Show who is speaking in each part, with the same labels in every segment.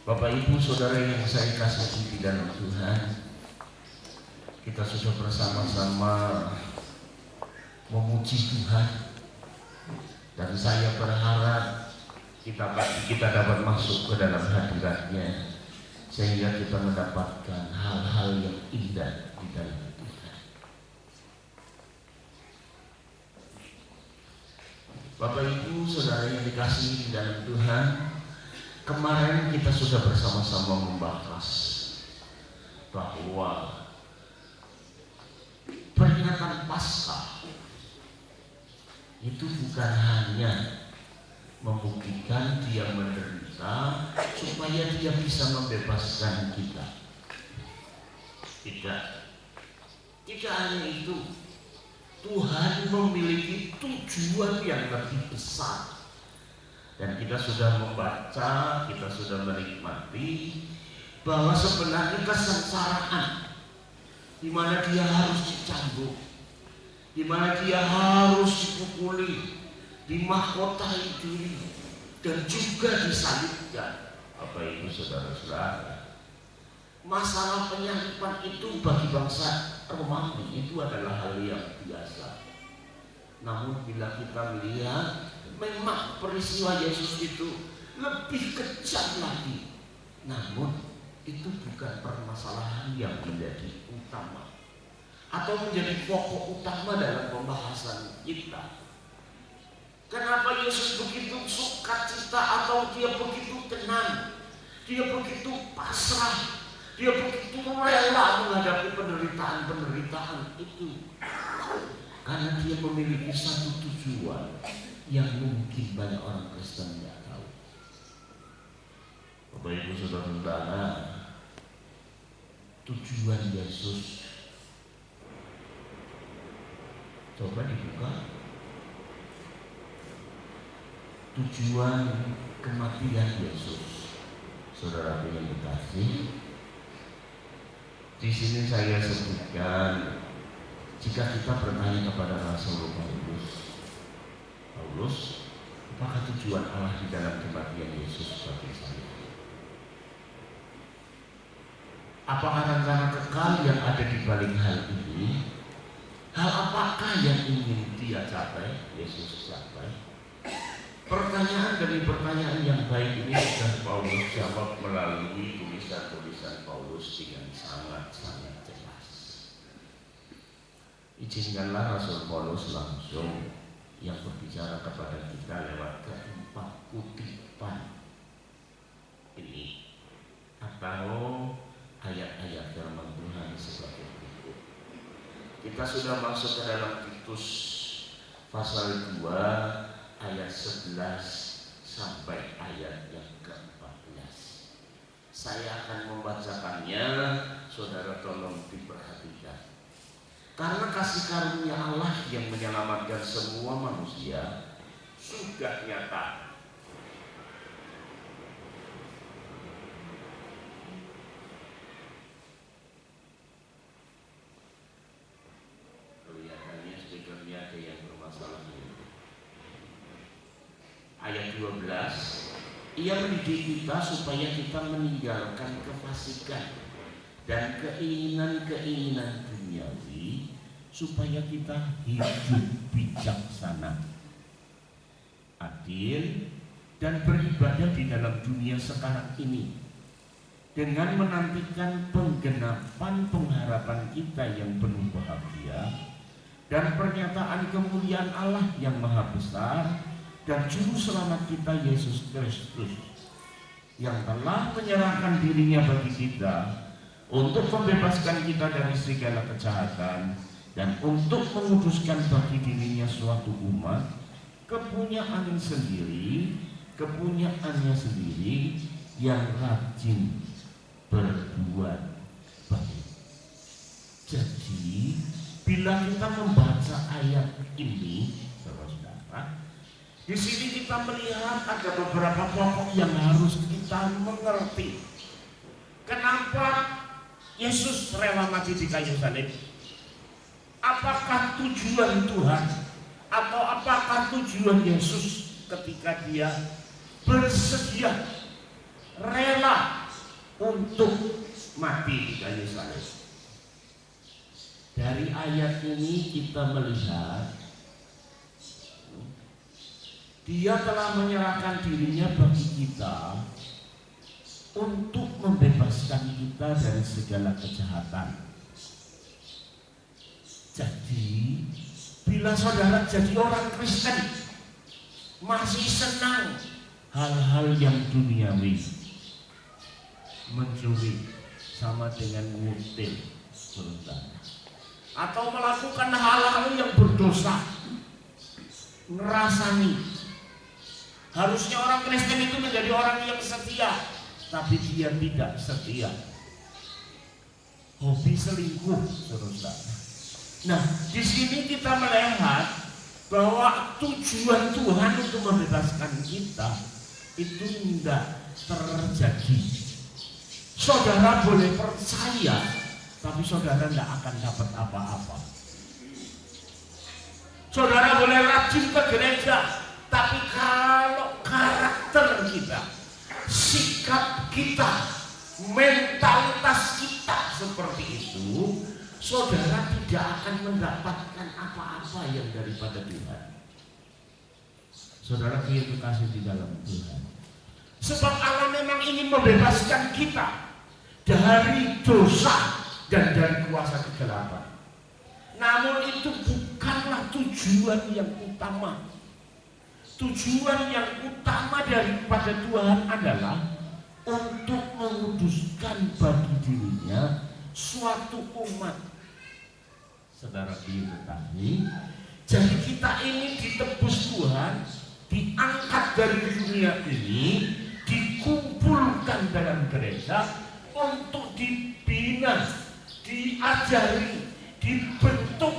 Speaker 1: Bapak Ibu Saudara yang saya kasihi di dalam Tuhan, kita sudah bersama-sama memuji Tuhan, dan saya berharap kita dapat masuk ke dalam hadirat-Nya sehingga kita mendapatkan hal-hal yang indah di dalam Tuhan. Bapak Ibu Saudara yang dikasihi di dalam Tuhan, kemarin kita sudah bersama-sama membahas bahwa peringatan Paskah itu bukan hanya membuktikan Dia menderita supaya Dia bisa membebaskan kita. Tidak hanya itu, Tuhan memiliki tujuan yang lebih besar. Dan kita sudah membaca, kita sudah menikmati bahwa sebenarnya kesengsaraan di mana Dia harus dicambuk, di mana Dia harus dipukuli, dimahkotai diri, dan juga disalibkan. Bapak Ibu Saudara-saudara, masalah penyaliban itu bagi bangsa Romawi itu adalah hal yang biasa. Namun bila kita melihat memang peristiwa Yesus itu lebih kejam lagi, namun itu bukan permasalahan yang menjadi utama atau menjadi pokok utama dalam pembahasan kita. Kenapa Yesus begitu sukacita atau Dia begitu tenang, Dia begitu pasrah, Dia begitu rela menghadapi penderitaan-penderitaan itu? Karena Dia memiliki satu tujuan yang mungkin banyak orang Kristen tidak tahu. Bapak Ibu Saudara-saudara, tujuan Yesus, coba dibuka. Tujuan kematian Yesus, saudara yang dikasih, di sini saya sebutkan. Jika kita bertanya kepada Rasul Paulus, apakah tujuan Allah di dalam kematian Yesus bagi saya? Apakah rencana kekal yang ada di balik hal ini? Hal apakah yang ingin Dia capai, Yesus capai? Pertanyaan demi pertanyaan yang baik ini sudah Paulus jawab melalui tulisan-tulisan Paulus dengan sangat-sangat jelas. Izinkanlah Rasul Paulus langsung yang berbicara kepada kita lewat keempat kutipan ini atau ayat-ayat firman Tuhan sebagai berikut. Kita sudah masuk ke dalam Titus pasal 2 ayat 11 sampai ayat yang ke-14. Saya akan membacakannya, saudara tolong diperhatikan. Karena kasih karunia Allah yang menyelamatkan semua manusia sudah nyata. Kelihatannya speakernya ada yang bermasalah. Ayat 12, Ia mendidik kita supaya kita meninggalkan kefasikan dan keinginan-keinginan duniawi, supaya kita hidup bijaksana, adil, dan beribadah di dalam dunia sekarang ini, dengan menantikan penggenapan pengharapan kita yang penuh bahagia dan pernyataan kemuliaan Allah yang maha besar dan Juru Selamat kita Yesus Kristus, yang telah menyerahkan dirinya bagi kita untuk membebaskan kita dari segala kejahatan dan untuk menguduskan bagi dirinya suatu umat kepunyaannya sendiri yang rajin berbuat baik. Jadi bila kita membaca ayat ini, saudara-saudara, di sini kita melihat ada beberapa pokok yang harus kita mengerti. Kenapa Yesus rela mati di kayu salib? Apakah tujuan Tuhan atau apakah tujuan Yesus ketika Dia bersedia rela untuk mati di kayu salib. Dari ayat ini kita melihat Dia telah menyerahkan dirinya bagi kita untuk membebaskan kita dari segala kejahatan. Jadi bila saudara jadi orang Kristen masih senang hal-hal yang duniawi, mencuri sama dengan ngutil, atau melakukan hal-hal yang berdosa, ngerasani. Harusnya orang Kristen itu menjadi orang yang setia, tapi dia tidak setia. Hobi selingkuh, saudara. Nah, di sini kita melihat bahwa tujuan Tuhan untuk membebaskan kita itu tidak terjadi. Saudara boleh percaya, tapi saudara tidak akan dapat apa-apa. Saudara boleh rajin ke gereja, tapi kalau karakter kita, sikap kita, mentalitas kita seperti itu, saudara tidak akan mendapatkan apa-apa yang daripada Tuhan. Saudara begitu kasih di dalam Tuhan. Sebab Allah memang ingin membebaskan kita dari dosa dan dari kuasa kegelapan. Namun itu bukanlah tujuan yang utama. Tujuan yang utama daripada Tuhan adalah untuk menguduskan bagi dirinya suatu umat. Saudara diketahui, jadi kita ini ditebus Tuhan, diangkat dari dunia ini, dikumpulkan dalam gereja untuk dibina, diajari, dibentuk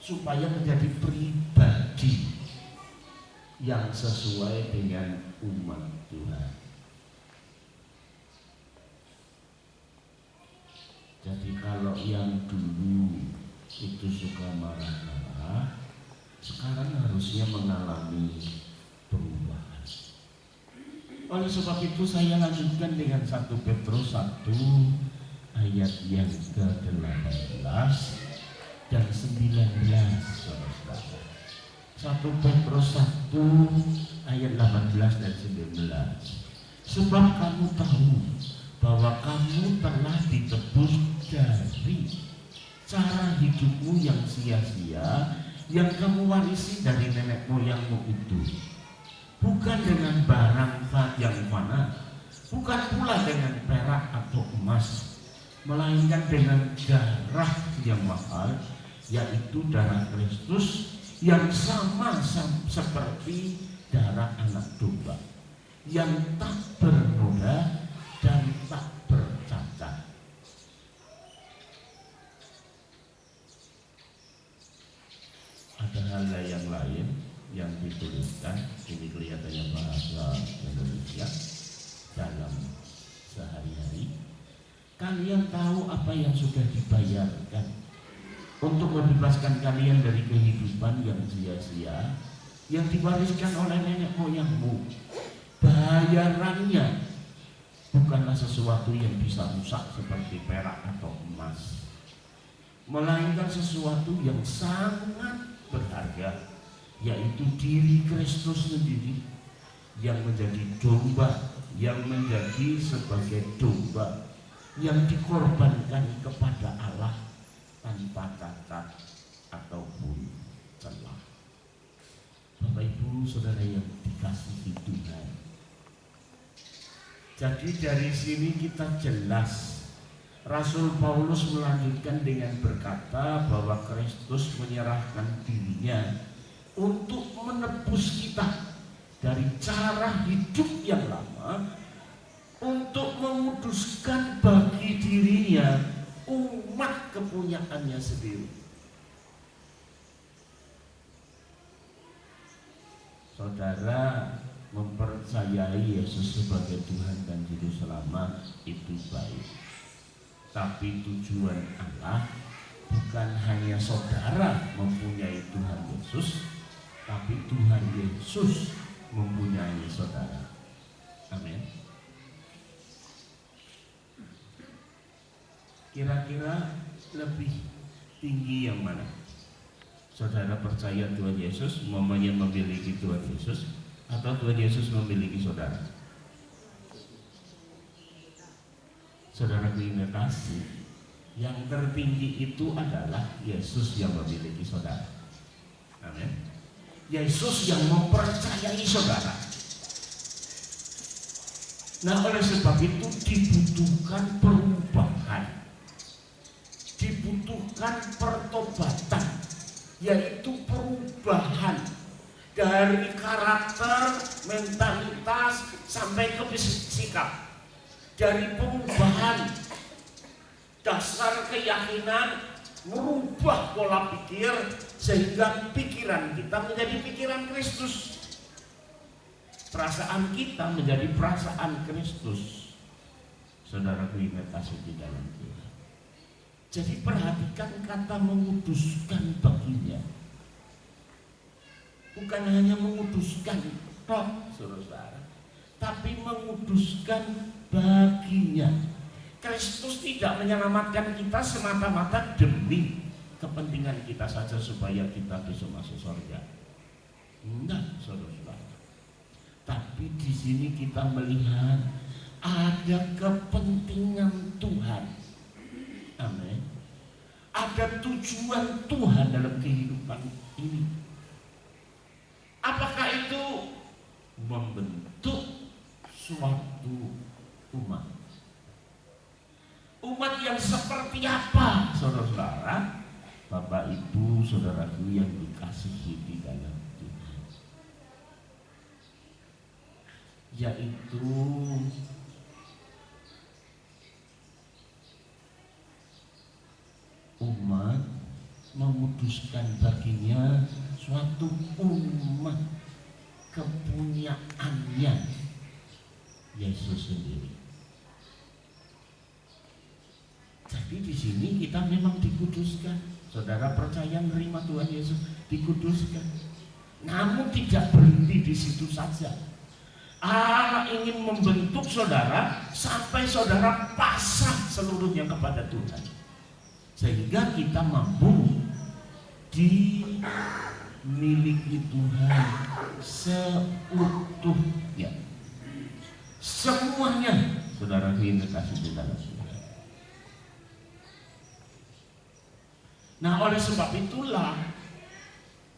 Speaker 1: supaya menjadi pribadi yang sesuai dengan umat Tuhan. Jadi kalau yang dulu itu suka marah-marah, sekarang harusnya mengalami perubahan. Oleh sebab itu saya lanjutkan dengan 1 Petrus 1 ayat yang ke-18 dan 19, saudara. 1 Petrus 1 ayat 18 dan 19. Sebab kamu tahu bahwa kamu telah ditebus dari cara hidupmu yang sia-sia yang kamu warisi dari nenek moyangmu itu, bukan dengan barang yang fana, bukan pula dengan perak atau emas, melainkan dengan darah yang mahal, yaitu darah Kristus yang sama seperti darah anak domba, yang tak bernoda dan tak bercacat. Ada hal yang lain yang dituliskan, ini kelihatannya bahasa Indonesia dalam sehari-hari. Kalian tahu apa yang sudah dibayarkan untuk membebaskan kalian dari kehidupan yang sia-sia yang diwariskan oleh nenek moyangmu. Bayarannya bukanlah sesuatu yang bisa rusak seperti perak atau emas, melainkan sesuatu yang sangat berharga, yaitu diri Kristus sendiri yang menjadi domba, yang menjadi sebagai domba yang dikorbankan kepada Allah tanpa cacat ataupun celah. Bapak Ibu Saudara yang dikasihi Tuhan, jadi dari sini kita jelas Rasul Paulus melanjutkan dengan berkata bahwa Kristus menyerahkan dirinya untuk menebus kita dari cara hidup yang lama, untuk menguduskan bagi dirinya umat kepunyaannya sendiri. Saudara mempercayai Yesus sebagai Tuhan dan Juru Selamat itu baik, tapi tujuan Allah bukan hanya saudara mempunyai Tuhan Yesus, tapi Tuhan Yesus mempunyai saudara. Amin. Kira-kira lebih tinggi yang mana? Saudara percaya Tuhan Yesus, mamanya memiliki Tuhan Yesus, atau Tuhan Yesus memiliki saudara? Saudara yang kasih, yang tertinggi itu adalah Yesus yang memiliki saudara. Amin. Yesus yang mempercayai saudara. Nah, oleh sebab itu dibutuhkan perubahan, dibutuhkan pertobatan, yaitu perubahan dari karakter, mentalitas sampai ke sikap. Dari perubahan dasar keyakinan, merubah pola pikir sehingga pikiran kita menjadi pikiran Kristus, perasaan kita menjadi perasaan Kristus. Saudaraku yang kasih di dalam Tuhan. Jadi perhatikan kata menguduskan baginya. Bukan hanya menguduskan toh, saudara, tapi menguduskan baginya. Kristus tidak menyelamatkan kita semata-mata demi kepentingan kita saja supaya kita bisa masuk surga. Enggak, saudara. Tapi di sini kita melihat ada kepentingan Tuhan. Amin. Ada tujuan Tuhan dalam kehidupan ini. Apakah itu? Membentuk suatu umat. Umat yang seperti apa, saudara-saudara, Bapak Ibu, saudaraku yang dikasihi di dalam Tuhan, yaitu umat memutuskan baginya suatu umat kepunyaannya Yesus sendiri. Jadi di sini kita memang dikuduskan. Saudara percaya menerima Tuhan Yesus, dikuduskan. Namun tidak berhenti di situ saja. Allah ingin membentuk saudara sampai saudara pasrah seluruhnya kepada Tuhan, sehingga kita mampu dimiliki Tuhan seutuhnya. Semuanya, saudara yang kasih di dalam Tuhan. Nah, oleh sebab itulah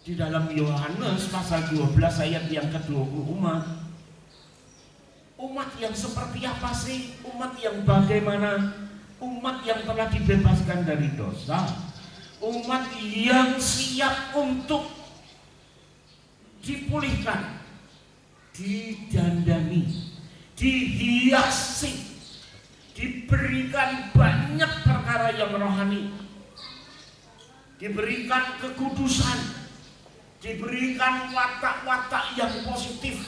Speaker 1: di dalam Yohanes pasal 12 ayat yang ke-20, umat yang seperti apa sih? Umat yang bagaimana? Umat yang telah dibebaskan dari dosa, umat yang siap untuk dipulihkan, didandani, dihiasi, diberikan banyak perkara yang rohani, diberikan kekudusan, diberikan watak-watak yang positif.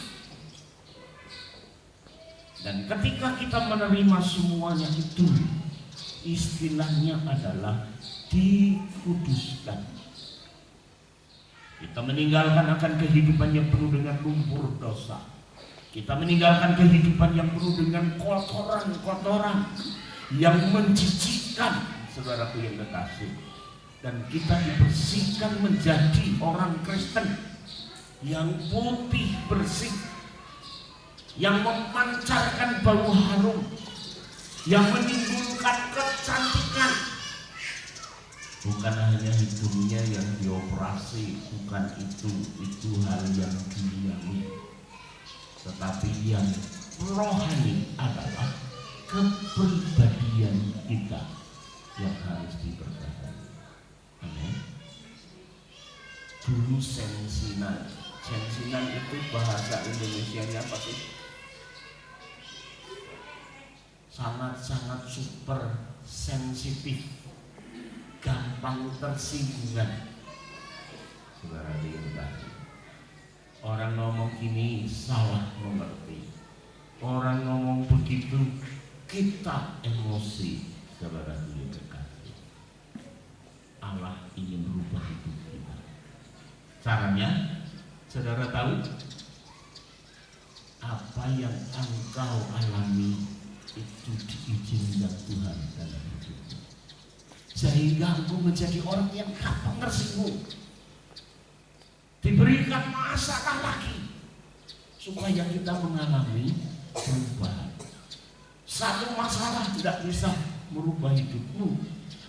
Speaker 1: Dan ketika kita menerima semuanya itu, istilahnya adalah dikuduskan. Kita meninggalkan akan kehidupan yang penuh dengan lumpur dosa. Kita meninggalkan kehidupan yang penuh dengan kotoran-kotoran yang menjijikkan, saudaraku yang kekasih. Dan kita dibersihkan menjadi orang Kristen yang putih bersih, yang memancarkan bau harum, yang menimbulkan kecantikan. Bukan hanya hidungnya yang dioperasi, bukan itu hal yang duniawi, tetapi yang rohani adalah kepribadian kita yang harus diperbaharui. Amin. Dulu sensinan itu bahasa Indonesianya apa sih? Sangat-sangat super sensitif, gampang tersinggungan. Saudara dikasih, orang ngomong gini salah mengerti, orang ngomong begitu kita emosi. Saudara dikasih, Allah ingin merubah hidup kita. Caranya, saudara tahu? Apa yang engkau alami itu diizinkan Tuhan dalam hidupmu. sehingga engkau menjadi orang yang gampang tersinggung. Diberikan masalah lagi supaya kita mengalami perubahan. Satu masalah tidak bisa merubah hidupmu,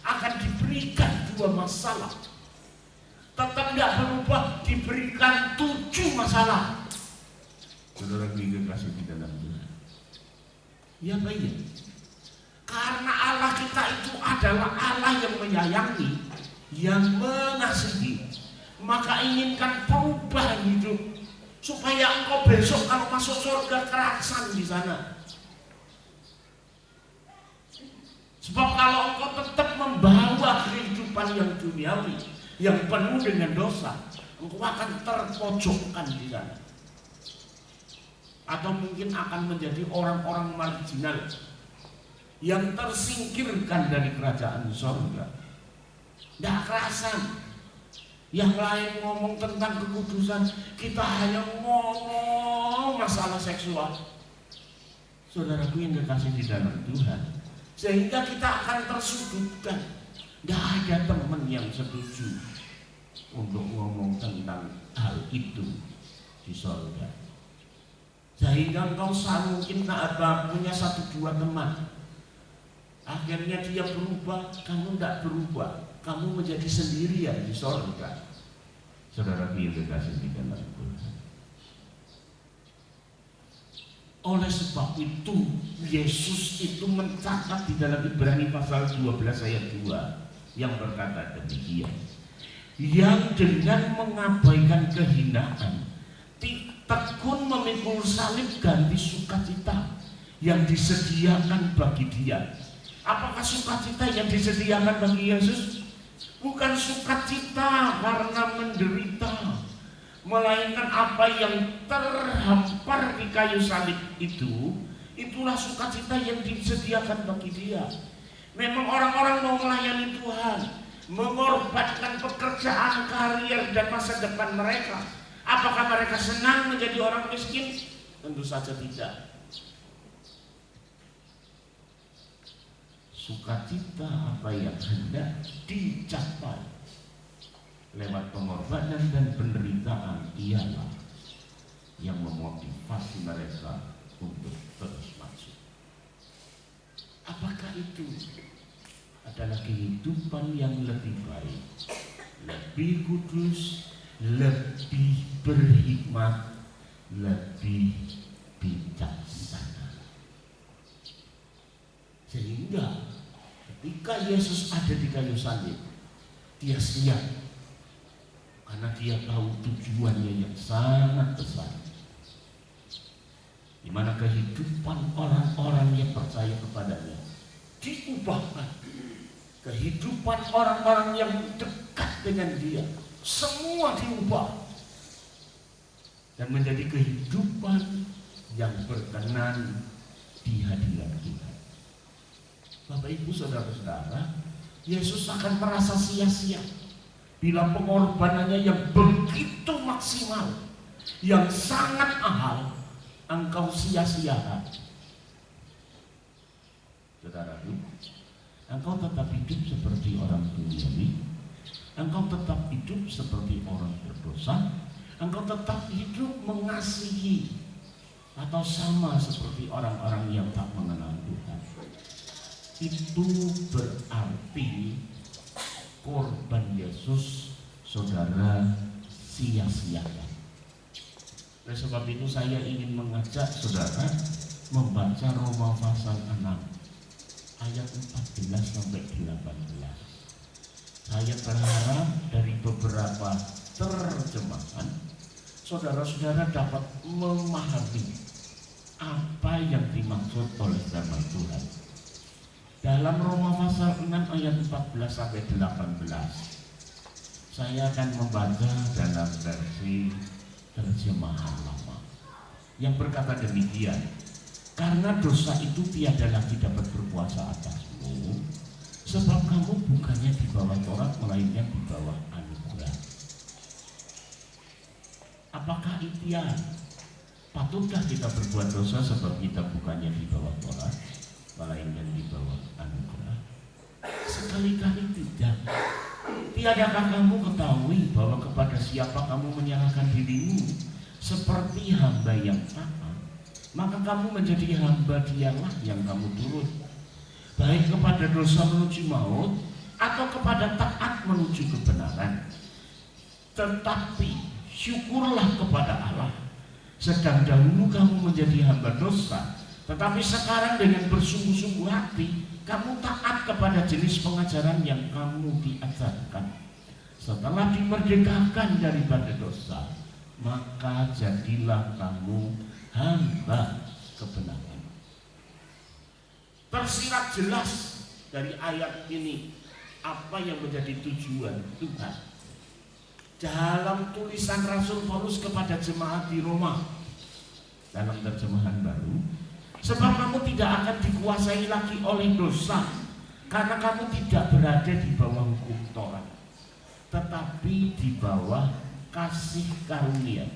Speaker 1: akan diberikan 2 masalah. Tetap tidak berubah, diberikan 7 masalah. Saudara kasih di dalam Tuhan. Ya baik. Karena Allah kita itu adalah Allah yang menyayangi, yang mengasihi, maka inginkan perubahan hidup supaya engkau besok kalau masuk surga kerasan di sana. Sebab kalau engkau tetap membawa kehidupan yang duniawi, yang penuh dengan dosa, engkau akan terpojokkan di sana. Atau mungkin akan menjadi orang-orang marginal yang tersingkirkan dari kerajaan surga. Tidak kerasan. Yang lain ngomong tentang kekudusan, kita hanya ngomong masalah seksual. Saudaraku yang dikasih di dalam Tuhan, sehingga kita akan tersudutkan. Tidak ada teman yang setuju untuk ngomong tentang hal itu di surga. Sehingga engkau mungkin punya 1-2 teman. Akhirnya dia berubah, kamu tidak berubah, kamu menjadi sendirian di surga. Saudara yang dikasih di dalam Tuhan. Oleh sebab itu Yesus itu mencatat di dalam Ibrani pasal 12 ayat 2 yang berkata demikian, yang dengan mengabaikan kehinaan tekun memikul salib ganti sukacita yang disediakan bagi dia. Apakah sukacita yang disediakan bagi Yesus? Bukan sukacita karena menderita, melainkan apa yang terhampar di kayu salib itu, itulah sukacita yang disediakan bagi dia. Memang orang-orang mau melayani Tuhan, mengorbankan pekerjaan, karier, dan masa depan mereka. Apakah mereka senang menjadi orang miskin? Tentu saja tidak. Sukacita apa yang hendak dicapai lewat pengorbanan dan penderitaan ialah yang memotivasi mereka untuk terus maju. Apakah itu adalah kehidupan yang lebih baik, lebih kudus, lebih berhikmat, lebih bijaksana? Sehingga ketika Yesus ada di kayu salib, dia siap karena dia tahu tujuannya yang sangat besar, di mana kehidupan orang-orang yang percaya kepadanya diubahkan. Kehidupan orang-orang yang dekat dengan dia semua diubah dan menjadi kehidupan yang berkenan di hadirat Tuhan. Bapak Ibu Saudara-saudara, Yesus akan merasa sia-sia bila pengorbanannya yang begitu maksimal, yang sangat mahal, engkau sia-siakan. Saudara-saudara, engkau tetap hidup seperti orang duniawi, engkau tetap hidup seperti orang berdosa, engkau tetap hidup mengasihi atau sama seperti orang-orang yang tak mengenal Tuhan. Itu berarti korban Yesus saudara sia-siakan. Oleh sebab itu saya ingin mengajak saudara membaca Roma pasal 6 ayat 14 sampai 18. Saya berharap dari beberapa terjemahan saudara-saudara dapat memahami apa yang dimaksud oleh firman Tuhan. Dalam Roma pasal 6 ayat 14 sampai 18, saya akan membaca dalam versi terjemahan lama yang berkata demikian, karena dosa itu tiada lagi dapat berkuasa atasmu, sebab kamu bukannya di bawah Taurat melainkan di bawah anugerah. Apakah itu? Patutkah kita berbuat dosa sebab kita bukannya di bawah Taurat melainkan di bawah anugerah? Sekali-kali tidak. Tiadakah kamu ketahui bahwa kepada siapa kamu menyerahkan dirimu seperti hamba yang taat, maka kamu menjadi hamba dialah yang kamu turut, baik kepada dosa menuju maut atau kepada taat menuju kebenaran. Tetapi syukurlah kepada Allah, sedang dahulu kamu menjadi hamba dosa, tetapi sekarang dengan bersungguh-sungguh hati kamu taat kepada jenis pengajaran yang kamu diajarkan. Setelah dimerdekakan daripada dosa, maka jadilah kamu hamba kebenaran. Tersirat jelas dari ayat ini apa yang menjadi tujuan Tuhan dalam tulisan Rasul Paulus kepada jemaat di Roma dalam terjemahan baru. Sebab kamu tidak akan dikuasai lagi oleh dosa, karena kamu tidak berada di bawah hukum Taurat, tetapi di bawah kasih karunia.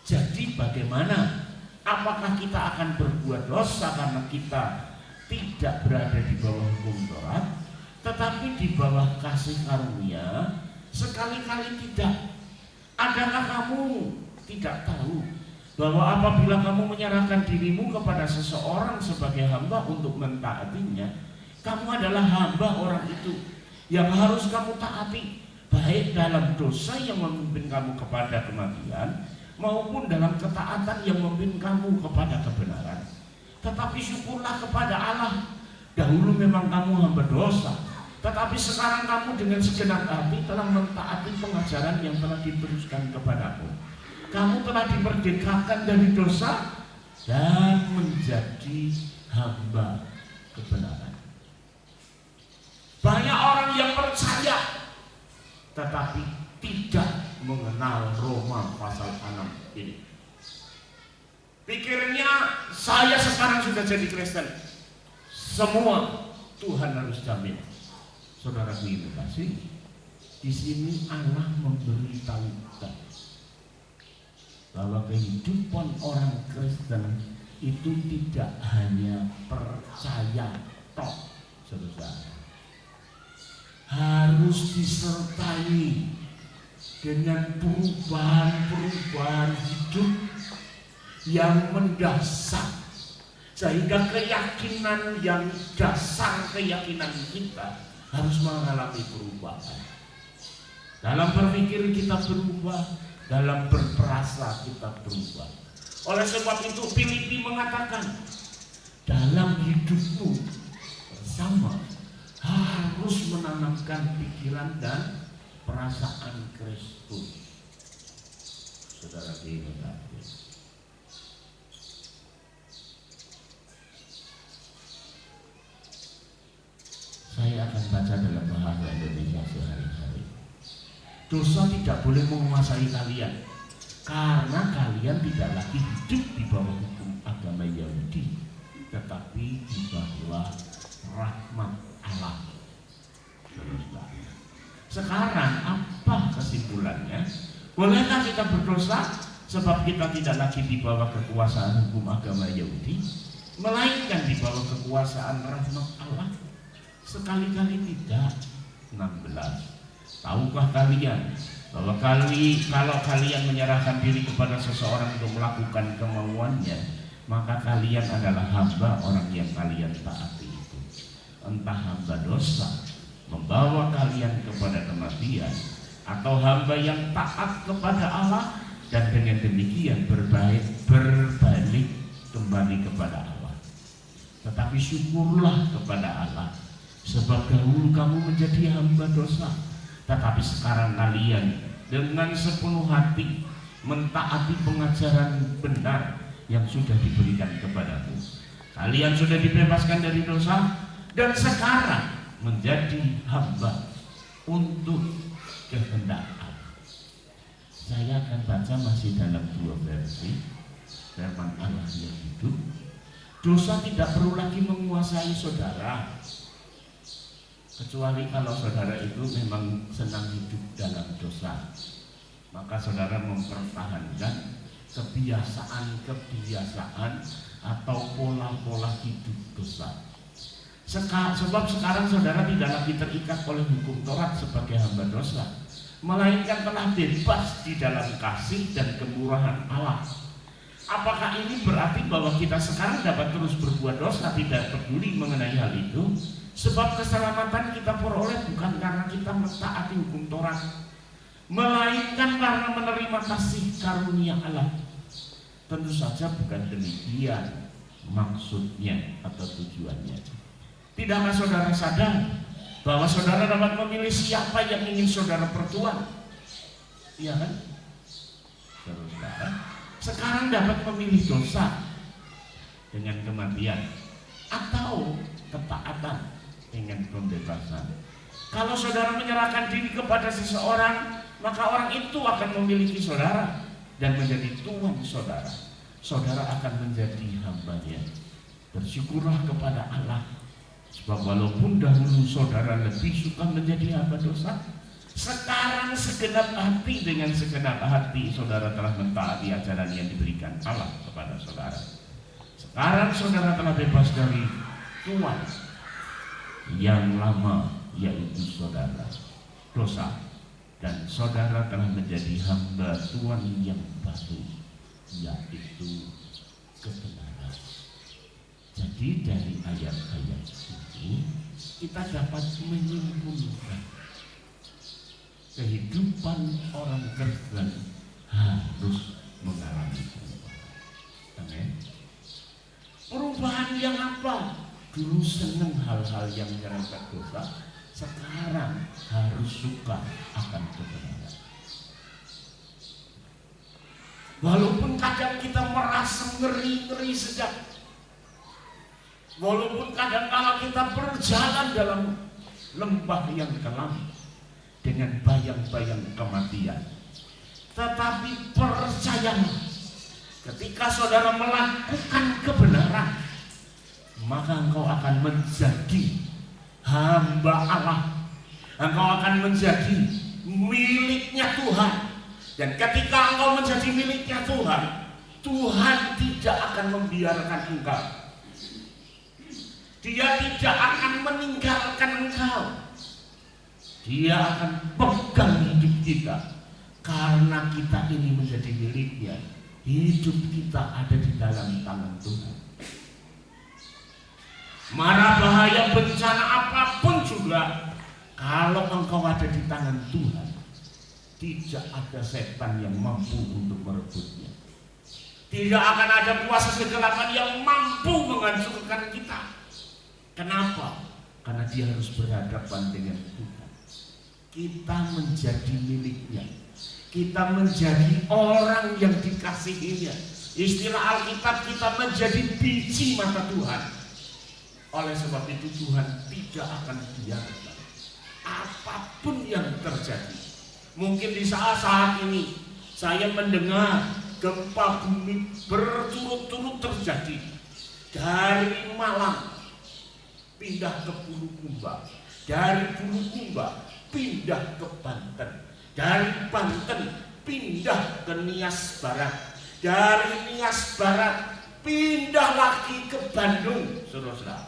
Speaker 1: Jadi bagaimana? Apakah kita akan berbuat dosa karena kita tidak berada di bawah hukum Taurat, tetapi di bawah kasih karunia? Sekali-kali tidak. Adakah kamu tidak tahu bahwa apabila kamu menyerahkan dirimu kepada seseorang sebagai hamba untuk mentaatinya, kamu adalah hamba orang itu yang harus kamu taati, baik dalam dosa yang memimpin kamu kepada kematian maupun dalam ketaatan yang memimpin kamu kepada kebenaran. Tetapi syukurlah kepada Allah, dahulu memang kamu hamba dosa, tetapi sekarang kamu dengan segenap hati telah mentaati pengajaran yang telah diteruskan kepadamu. Kamu telah dimerdekakan dari dosa dan menjadi hamba kebenaran. Banyak orang yang percaya tetapi tidak mengenal Roma pasal 6 ini. Pikirnya saya sekarang sudah jadi Kristen, semua Tuhan harus jamin. Saudara kasih, di sini Allah memberitahu kita bahwa kehidupan orang Kristen itu tidak hanya percaya tok, saudara, harus disertai dengan perubahan-perubahan hidup yang mendasar, sehingga keyakinan yang dasar, keyakinan kita harus mengalami perubahan. Dalam berpikir kita berubah, dalam berperasa kita berubah. Oleh sebab itu Filipi mengatakan, dalam hidupmu bersama harus menanamkan pikiran dan perasaan Kristus. Saudara diingat, saya akan baca dalam bahasa Indonesia sehari-hari. Dosa tidak boleh menguasai kalian, karena kalian tidak lagi hidup di bawah hukum agama Yahudi, tetapi di bawah rahmat Allah. Sekarang apa kesimpulannya? Bolehkah kita berdosa sebab kita tidak lagi di bawah kekuasaan hukum agama Yahudi, melainkan di bawah kekuasaan rahmat Allah? Sekali-kali tidak. 16. Tahukah kalian bahwa kalau kalian menyerahkan diri kepada seseorang untuk melakukan kemauannya, maka kalian adalah hamba orang yang kalian taati itu. Entah hamba dosa membawa kalian kepada kematian, atau hamba yang taat kepada Allah dan dengan demikian berbalik kembali kepada Allah. Tetapi syukurlah kepada Allah, sebab dahulu kamu menjadi hamba dosa, tetapi sekarang kalian dengan sepenuh hati mentaati pengajaran benar yang sudah diberikan kepadamu. Kalian sudah dibebaskan dari dosa dan sekarang menjadi hamba untuk kehendak Allah. Saya akan baca masih dalam dua versi firman Allah yang hidup. Dosa tidak perlu lagi menguasai saudara, kecuali kalau saudara itu memang senang hidup dalam dosa, maka saudara mempertahankan kebiasaan-kebiasaan atau pola-pola hidup dosa. Sebab sekarang saudara tidak lagi terikat oleh hukum Taurat sebagai hamba dosa, melainkan telah bebas di dalam kasih dan kemurahan Allah. Apakah ini berarti bahwa kita sekarang dapat terus berbuat dosa, tidak peduli mengenai hal itu? Sebab keselamatan kita peroleh bukan karena kita mentaati hukum Taurat, melainkan karena menerima kasih karunia Allah. Tentu saja bukan demikian maksudnya atau tujuannya. Tidakkah saudara sadar bahwa saudara dapat memilih siapa yang ingin saudara pertuan? Iya kan? Saudara sekarang dapat memilih dosa dengan kematian atau ketaatan dengan pembebasan. Kalau saudara menyerahkan diri kepada seseorang, maka orang itu akan memiliki saudara dan menjadi tuan saudara. Saudara akan menjadi hambanya. Bersyukurlah kepada Allah, sebab walaupun dahulu saudara lebih suka menjadi hamba dosa, sekarang segenap hati dengan segenap hati saudara telah mentaati ajaran yang diberikan Allah kepada saudara. Sekarang saudara telah bebas dari tuan yang lama, yaitu saudara dosa, dan saudara telah menjadi hamba tuan yang baru, yaitu kebenaran. Jadi dari ayat-ayat ini kita dapat menyimpulkan kehidupan orang Kristen harus mengalami perubahan. Amin. Perubahan yang apa? Dulu senang hal-hal yang menyerempet dosa, sekarang harus suka akan kebenaran. Walaupun kadang kita merasa ngeri-ngeri sedap, walaupun kadang-kala kita berjalan dalam lembah yang kelam dengan bayang-bayang kematian, tetapi percayalah, ketika saudara melakukan kebenaran, maka engkau akan menjadi hamba Allah. Engkau akan menjadi miliknya Tuhan. Dan ketika engkau menjadi miliknya Tuhan, Tuhan tidak akan membiarkan engkau. Dia tidak akan meninggalkan engkau. Dia akan pegang hidup kita, karena kita ini menjadi miliknya. Hidup kita ada di dalam tangan Tuhan. Mara bahaya bencana apapun juga, kalau engkau ada di tangan Tuhan, tidak ada setan yang mampu untuk merebutnya. Tidak akan ada kuasa kegelapan yang mampu menghancurkan kita. Kenapa? Karena dia harus berhadapan dengan Tuhan. Kita menjadi miliknya. Kita menjadi orang yang dikasihinya. Istilah Alkitab, kita menjadi biji mata Tuhan. Oleh sebab itu Tuhan tidak akan biarkan apapun yang terjadi. Mungkin di saat-saat ini saya mendengar gempa bumi berturut-turut terjadi. Dari Malang pindah ke Bulukumba, dari Bulukumba pindah ke Banten, dari Banten pindah ke Nias Barat, dari Nias Barat pindah lagi ke Bandung, saudara.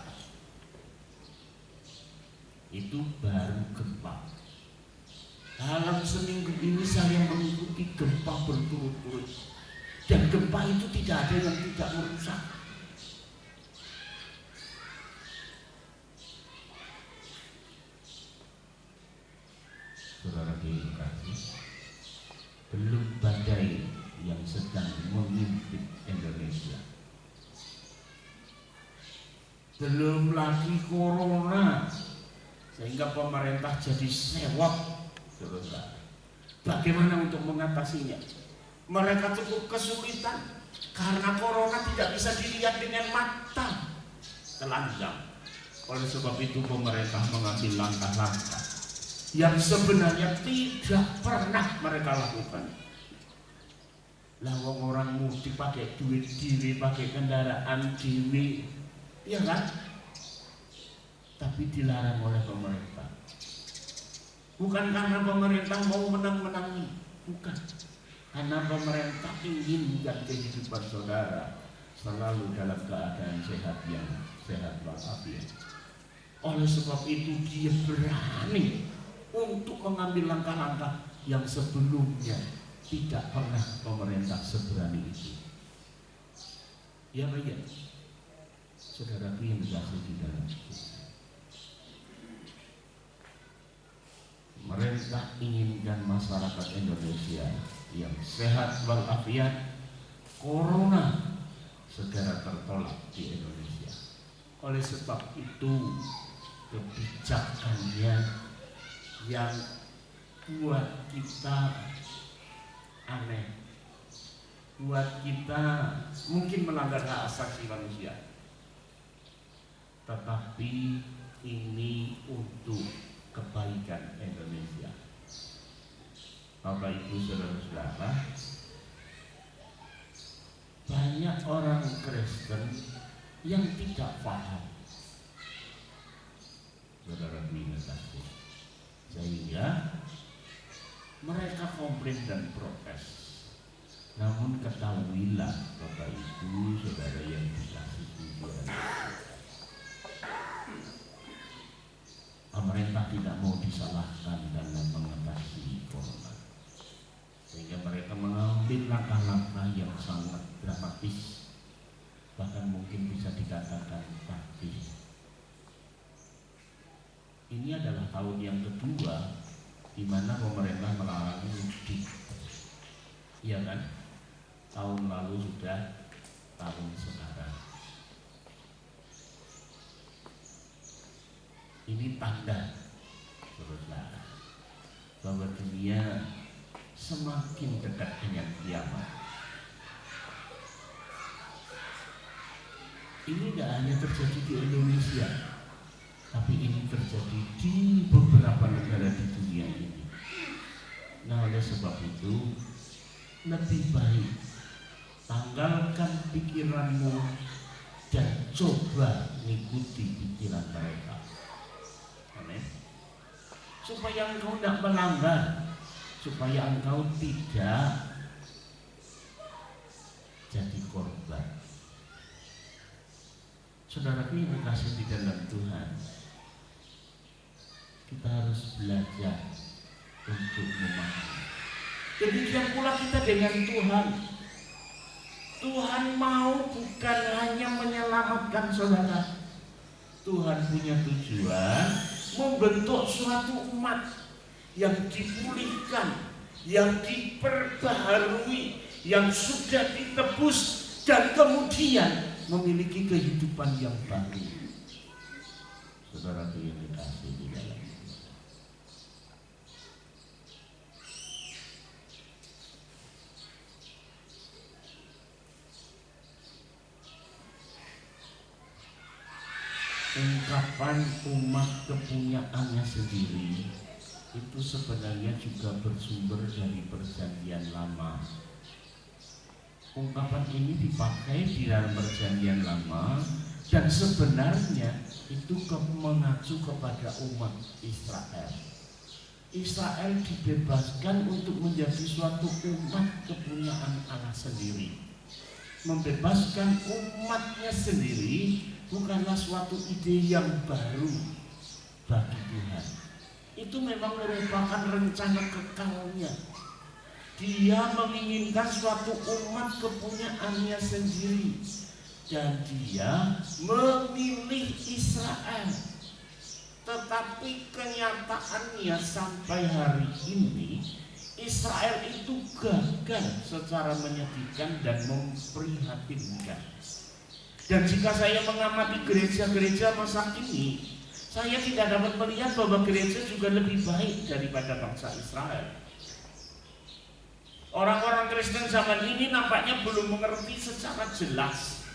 Speaker 1: Itu baru gempa. Dalam seminggu ini saya mengikuti gempa berturut-turut, dan gempa itu tidak ada yang tidak merusak. Saudara dikasih, belum badai yang sedang menghimpit Indonesia, belum lagi corona, sehingga pemerintah jadi sewot. Saudara, bagaimana untuk mengatasinya? Mereka cukup kesulitan karena corona tidak bisa dilihat dengan mata telanjang. Oleh sebab itu pemerintah mengambil langkah-langkah yang sebenarnya tidak pernah mereka lakukan. Lah wong orang mudik pakai duit diri, pakai kendaraan diri, ya kan? Tapi dilarang oleh pemerintah. Bukan karena pemerintah mau menang-menangi, bukan. Karena pemerintah ingin kehidupan saudara selalu dalam keadaan sehat yang sehat walafiat. Oleh sebab itu dia berani untuk mengambil langkah-langkah yang sebelumnya tidak pernah pemerintah seberani itu. Ya baik, saudaraku yang dikasih di dalam pemerintah inginkan masyarakat Indonesia yang sehat walafiat, corona segera tertolak di Indonesia. Oleh sebab itu kebijakannya yang buat kita aneh, buat kita mungkin melanggar hak asasi manusia, tetapi ini untuk kebaikan Indonesia. Bapak Ibu saudara-saudara, banyak orang Kristen yang tidak paham, saudara kasih, sehingga mereka komplain dan protes. Namun ketahuilah Bapak Ibu saudara yang dikasih Tuhan, pemerintah tidak mau disalahkan dalam mengatasi corona, sehingga mereka mengambil langkah-langkah yang sangat dramatis, bahkan mungkin bisa dikatakan taktis. Ini adalah tahun yang kedua di mana pemerintah melarang mudik, ya kan? Tahun lalu sudah, tahun sekarang. Ini tanda, saudara, bahwa dunia semakin dekat dengan kiamat. Ini tidak hanya terjadi di Indonesia, tapi ini terjadi di beberapa negara di dunia ini. Nah, oleh sebab itu lebih baik tanggalkan pikiranmu dan coba mengikuti pikiran mereka. Amin. Supaya engkau tidak melanggar, supaya engkau tidak jadi korban. Saudaraku yang dikasih di dalam Tuhan, kita harus belajar untuk memahami. Demikian pula kita dengan Tuhan. Tuhan mau bukan hanya menyelamatkan saudara. Tuhan punya tujuan membentuk suatu umat yang dipulihkan, yang diperbaharui, yang sudah ditebus dan kemudian memiliki kehidupan yang baru. Saudara yang dikasih di dalam ungkapan umat kepunyaannya sendiri itu sebenarnya juga bersumber dari Perjanjian Lama. Ungkapan ini dipakai di dalam Perjanjian Lama dan sebenarnya itu mengacu kepada umat Israel. Israel dibebaskan untuk menjadi suatu umat kepunyaan Allah sendiri. Membebaskan umatnya sendiri bukanlah suatu ide yang baru bagi Tuhan. Itu memang merupakan rencana kekalnya. Dia menginginkan suatu umat kepunyaannya sendiri, dan dia memilih Israel. Tetapi kenyataannya sampai hari ini Israel itu gagal secara menyedihkan dan memprihatinkan. Dan jika saya mengamati gereja-gereja masa ini, saya tidak dapat melihat bahwa gereja juga lebih baik daripada bangsa Israel. Orang-orang Kristen zaman ini nampaknya belum mengerti secara jelas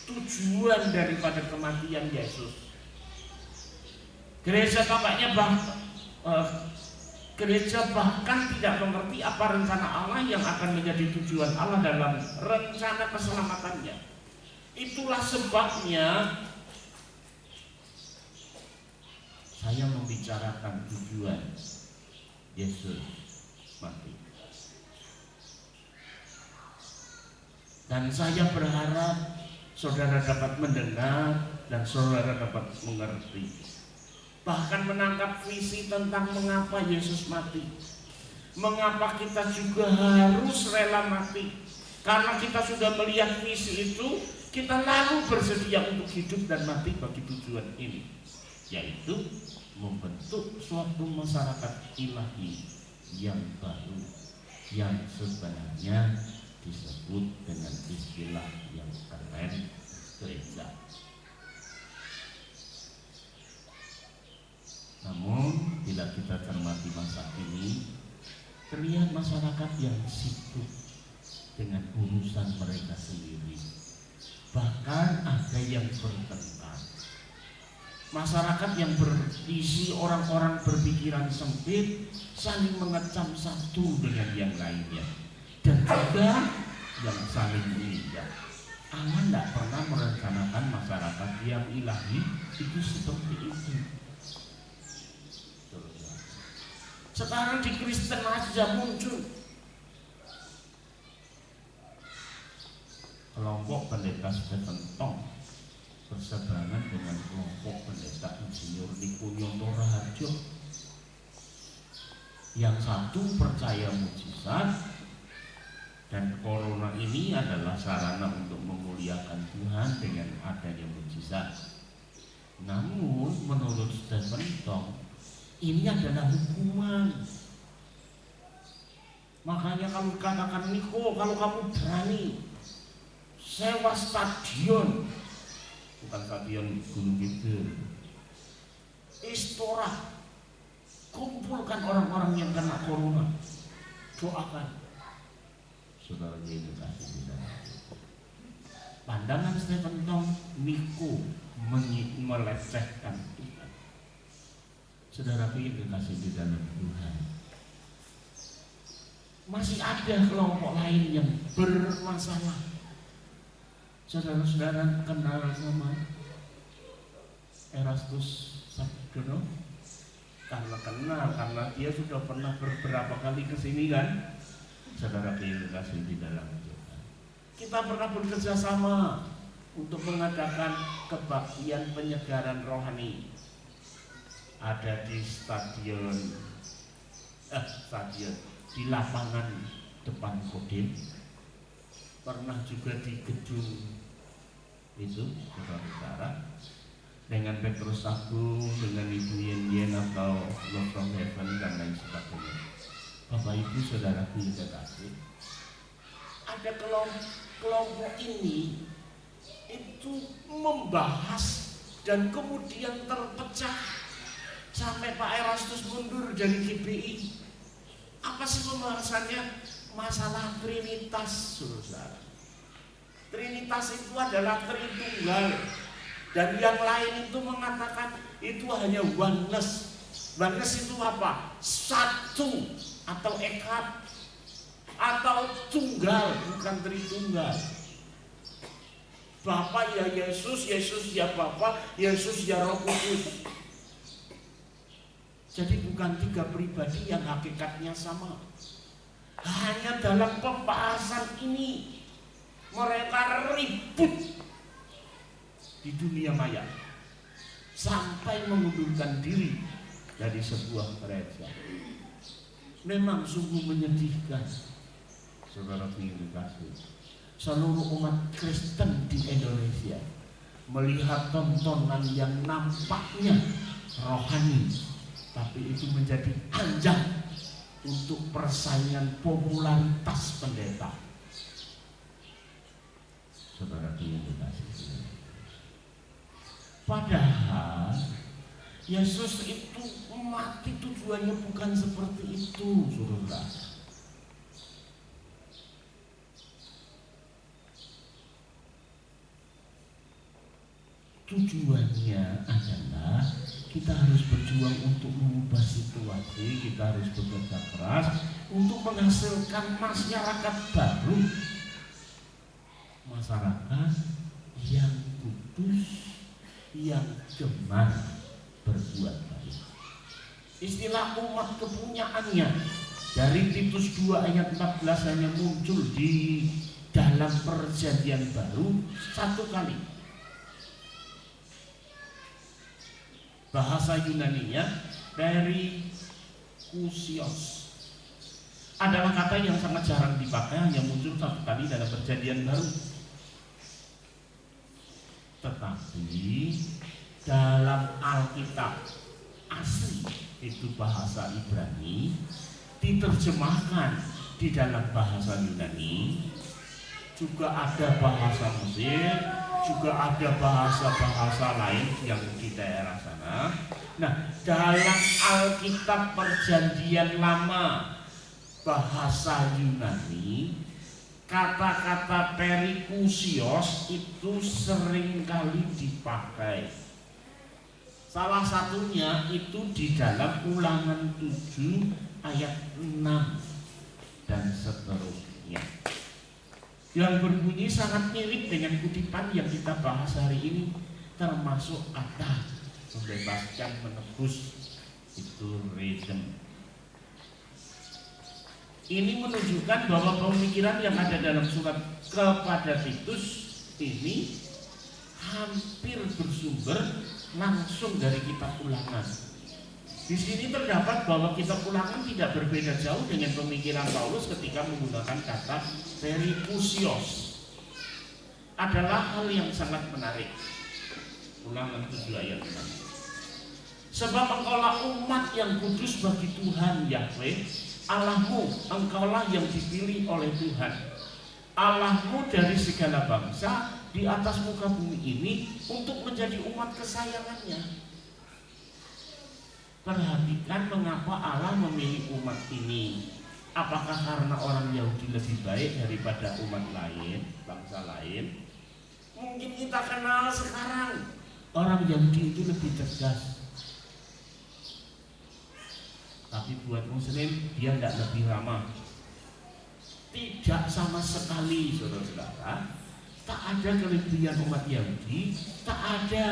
Speaker 1: tujuan daripada kematian Yesus. Gereja tampaknya gereja bahkan tidak mengerti apa rencana Allah yang akan menjadi tujuan Allah dalam rencana keselamatannya. Itulah sebabnya saya membicarakan tujuan Yesus mati. Dan saya berharap saudara dapat mendengar dan saudara dapat mengerti, bahkan menangkap visi tentang mengapa Yesus mati, mengapa kita juga harus rela mati. Karena kita sudah melihat visi itu, kita lalu bersedia untuk hidup dan mati bagi tujuan ini, yaitu membentuk suatu masyarakat ilahi yang baru, yang sebenarnya disebut dengan istilah yang keren, gereja. Namun bila kita cermati masa ini, terlihat masyarakat yang sibuk dengan urusan mereka sendiri, bahkan ada yang bertengkar. Masyarakat yang berisi orang-orang berpikiran sempit, saling mengecam satu dengan yang lainnya, dan juga yang saling menginjak. Allah tidak pernah merencanakan masyarakat yang ilahi itu seperti itu. Sekarang di Kristen aja muncul kelompok pendeta Stephen Tong berseberangan dengan kelompok pendeta Insinyur Nikunyoto Raharjo. Yang satu percaya mujizat dan corona ini adalah sarana untuk memuliakan Tuhan dengan adanya mujizat. Namun menurut Stephen Tong, ini adalah hukuman. Makanya kalau katakan, Niko, kalau kamu berani sewa stadion, bukan stadion Gunung Kidul, Istora, kumpulkan orang-orang yang kena corona, doakan. Saudara ini kasih kita. Pandangan Stephen Tong, Niko melecehkan Tuhan. Saudara ini kasih di dalam Tuhan. Masih ada kelompok lain yang bermasalah. Saudara-saudara kenal sama Erastus Sabdono? Karena kenal, karena dia sudah pernah beberapa kali ke sini kan? Saudara kasih di dalam Tuhan. Kita pernah bekerja sama untuk mengadakan kebaktian penyegaran rohani. Ada di stadion di lapangan depan Kodim, pernah juga di gedung itu saudara-saudara dengan Petrus Agung, dengan Ibu Yen atau Lord from Heaven dan lain sebagainya. Bapak Ibu saudaraku yang terkasih, ada kelompok ini itu membahas dan kemudian terpecah sampai Pak Erastus mundur dari GBI. Apa sih pembahasannya? Masalah Trinitas, saudara. Trinitas itu adalah Tritunggal, dan yang lain itu mengatakan itu hanya oneness. Oneness itu apa? Satu atau ekad atau tunggal, bukan Tritunggal. Bapa ya Yesus, Yesus ya Bapa, Yesus ya Roh Kudus. Jadi bukan tiga pribadi yang hakikatnya sama. Hanya dalam pembahasan ini mereka ribut di dunia maya sampai mengundurkan diri dari sebuah gereja. Memang sungguh menyedihkan, saudara yang kasih. Seluruh umat Kristen di Indonesia melihat tontonan yang nampaknya rohani, tapi itu menjadi ajang untuk persaingan popularitas pendeta. Saudara yang dikasihi, padahal Yesus itu mati tujuannya bukan seperti itu, saudara. Tujuannya adalah kita harus berjuang untuk mengubah situasi, kita harus bekerja keras untuk menghasilkan masyarakat baru, masyarakat yang kudus, yang gemar berbuat baik. Istilah umat kepunyaannya dari Titus 2 ayat 14 hanya muncul di dalam perjanjian baru satu kali. Bahasa Yunaninya perikusios adalah kata yang sangat jarang dipakai, hanya muncul satu kali dalam perjanjian baru. Tetapi dalam Alkitab asli itu bahasa Ibrani diterjemahkan di dalam bahasa Yunani, juga ada bahasa Mesir, juga ada bahasa-bahasa lain yang di daerah sana. Nah, dalam Alkitab Perjanjian Lama bahasa Yunani, kata-kata perikusios itu sering kali dipakai. Salah satunya itu di dalam Ulangan 7 ayat 6 dan seterusnya, yang berbunyi sangat mirip dengan kutipan yang kita bahas hari ini, termasuk kata membebaskan, menebus, itu redem. Ini menunjukkan bahwa pemikiran yang ada dalam surat kepada Titus ini hampir bersumber langsung dari kitab Ulangan. Di sini terdapat bahwa kitab Ulangan tidak berbeda jauh dengan pemikiran Paulus ketika menggunakan kata perikusios. Adalah hal yang sangat menarik. Ulangan 7 ayat 6. Sebab engkaulah umat yang kudus bagi Tuhan Yahweh Allahmu, engkaulah yang dipilih oleh Tuhan Allahmu dari segala bangsa di atas muka bumi ini untuk menjadi umat kesayangannya. Perhatikan mengapa Allah memilih umat ini. Apakah karena orang Yahudi lebih baik daripada umat lain, bangsa lain? Mungkin kita kenal sekarang orang Yahudi itu lebih cerdas, tapi buat Muslim dia tidak lebih ramah. Tidak sama sekali, saudara-saudara. Tak ada kelebihan umat Yahudi, tak ada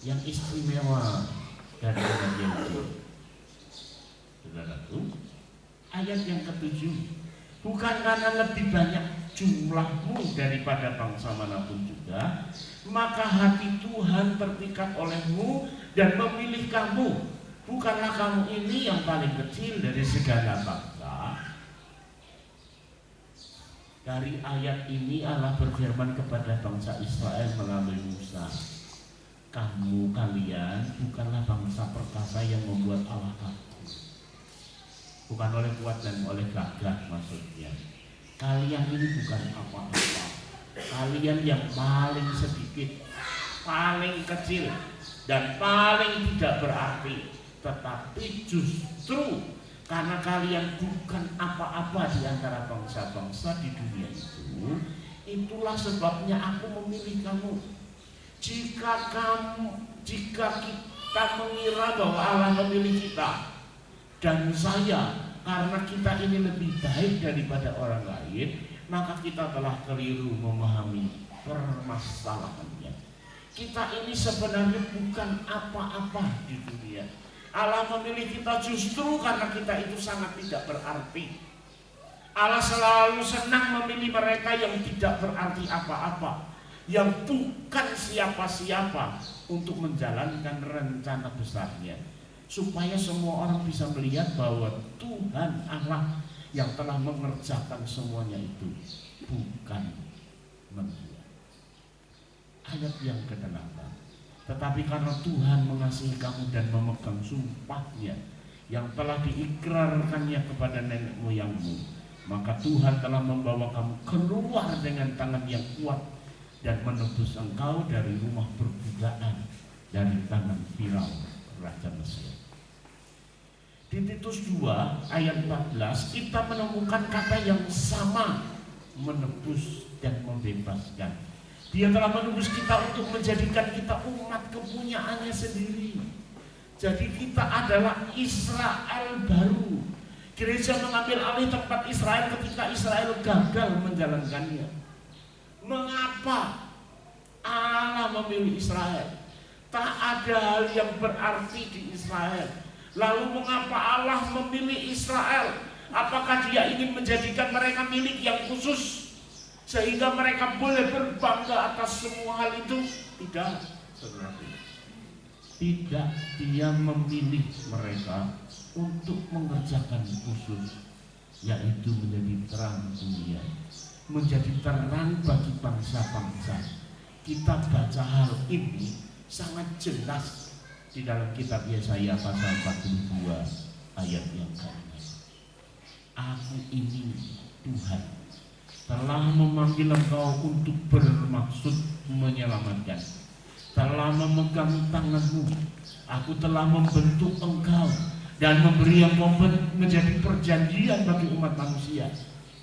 Speaker 1: yang istimewa dari umat Yahudi. Saudaraku, ayat yang ke-7, bukan karena lebih banyak jumlahmu daripada bangsa manapun juga, maka hati Tuhan terpikat olehmu dan memilih kamu. Bukanlah kamu ini yang paling kecil dari segala bangsa. Dari ayat ini Allah berfirman kepada bangsa Israel melalui Musa, kalian bukanlah bangsa perkasa yang membuat Allah takut. Bukan oleh kuat dan oleh gagah maksudnya. Kalian ini bukan apa-apa. Kalian yang paling sedikit, paling kecil, dan paling tidak berarti. Tetapi justru karena kalian bukan apa-apa di antara bangsa-bangsa di dunia itu, itulah sebabnya aku memilih kamu. Jika kita mengira bahwa Allah memilih kita dan saya karena kita ini lebih baik daripada orang lain, maka kita telah keliru memahami permasalahannya. Kita ini sebenarnya bukan apa-apa di dunia. Allah memilih kita justru karena kita itu sangat tidak berarti. Allah selalu senang memilih mereka yang tidak berarti apa-apa, yang bukan siapa-siapa, untuk menjalankan rencana besarnya, supaya semua orang bisa melihat bahwa Tuhan Allah yang telah mengerjakan semuanya itu bukan manusia. Ayat yang ke-8, tetapi karena Tuhan mengasihi kamu dan memegang sumpahnya yang telah diikrarkannya kepada nenek moyangmu, maka Tuhan telah membawa kamu keluar dengan tangan yang kuat dan menebus engkau dari rumah perbudakan, dari tangan Firaun raja Mesir. Di Titus 2 ayat 14 kita menemukan kata yang sama, menebus dan membebaskan. Dia telah menebus kita untuk menjadikan kita umat kepunyaannya sendiri. Jadi kita adalah Israel baru. Gereja mengambil alih tempat Israel ketika Israel gagal menjalankannya. Mengapa Allah memilih Israel? Tak ada hal yang berarti di Israel. Lalu mengapa Allah memilih Israel? Apakah dia ingin menjadikan mereka milik yang khusus? sehingga mereka boleh berbangga atas semua hal itu. Tidak, saudaraku. Tidak, dia memilih mereka untuk mengerjakan khusus, yaitu menjadi terang dunia, menjadi terang bagi bangsa-bangsa. Kita baca hal ini sangat jelas di dalam kitab Yesaya pasal 42 ayat yang ke-6. Aku ini Tuhan, telah memanggil engkau untuk bermaksud menyelamatkan, telah memegang tanganmu, aku telah membentuk engkau dan memberi engkau menjadi perjanjian bagi umat manusia,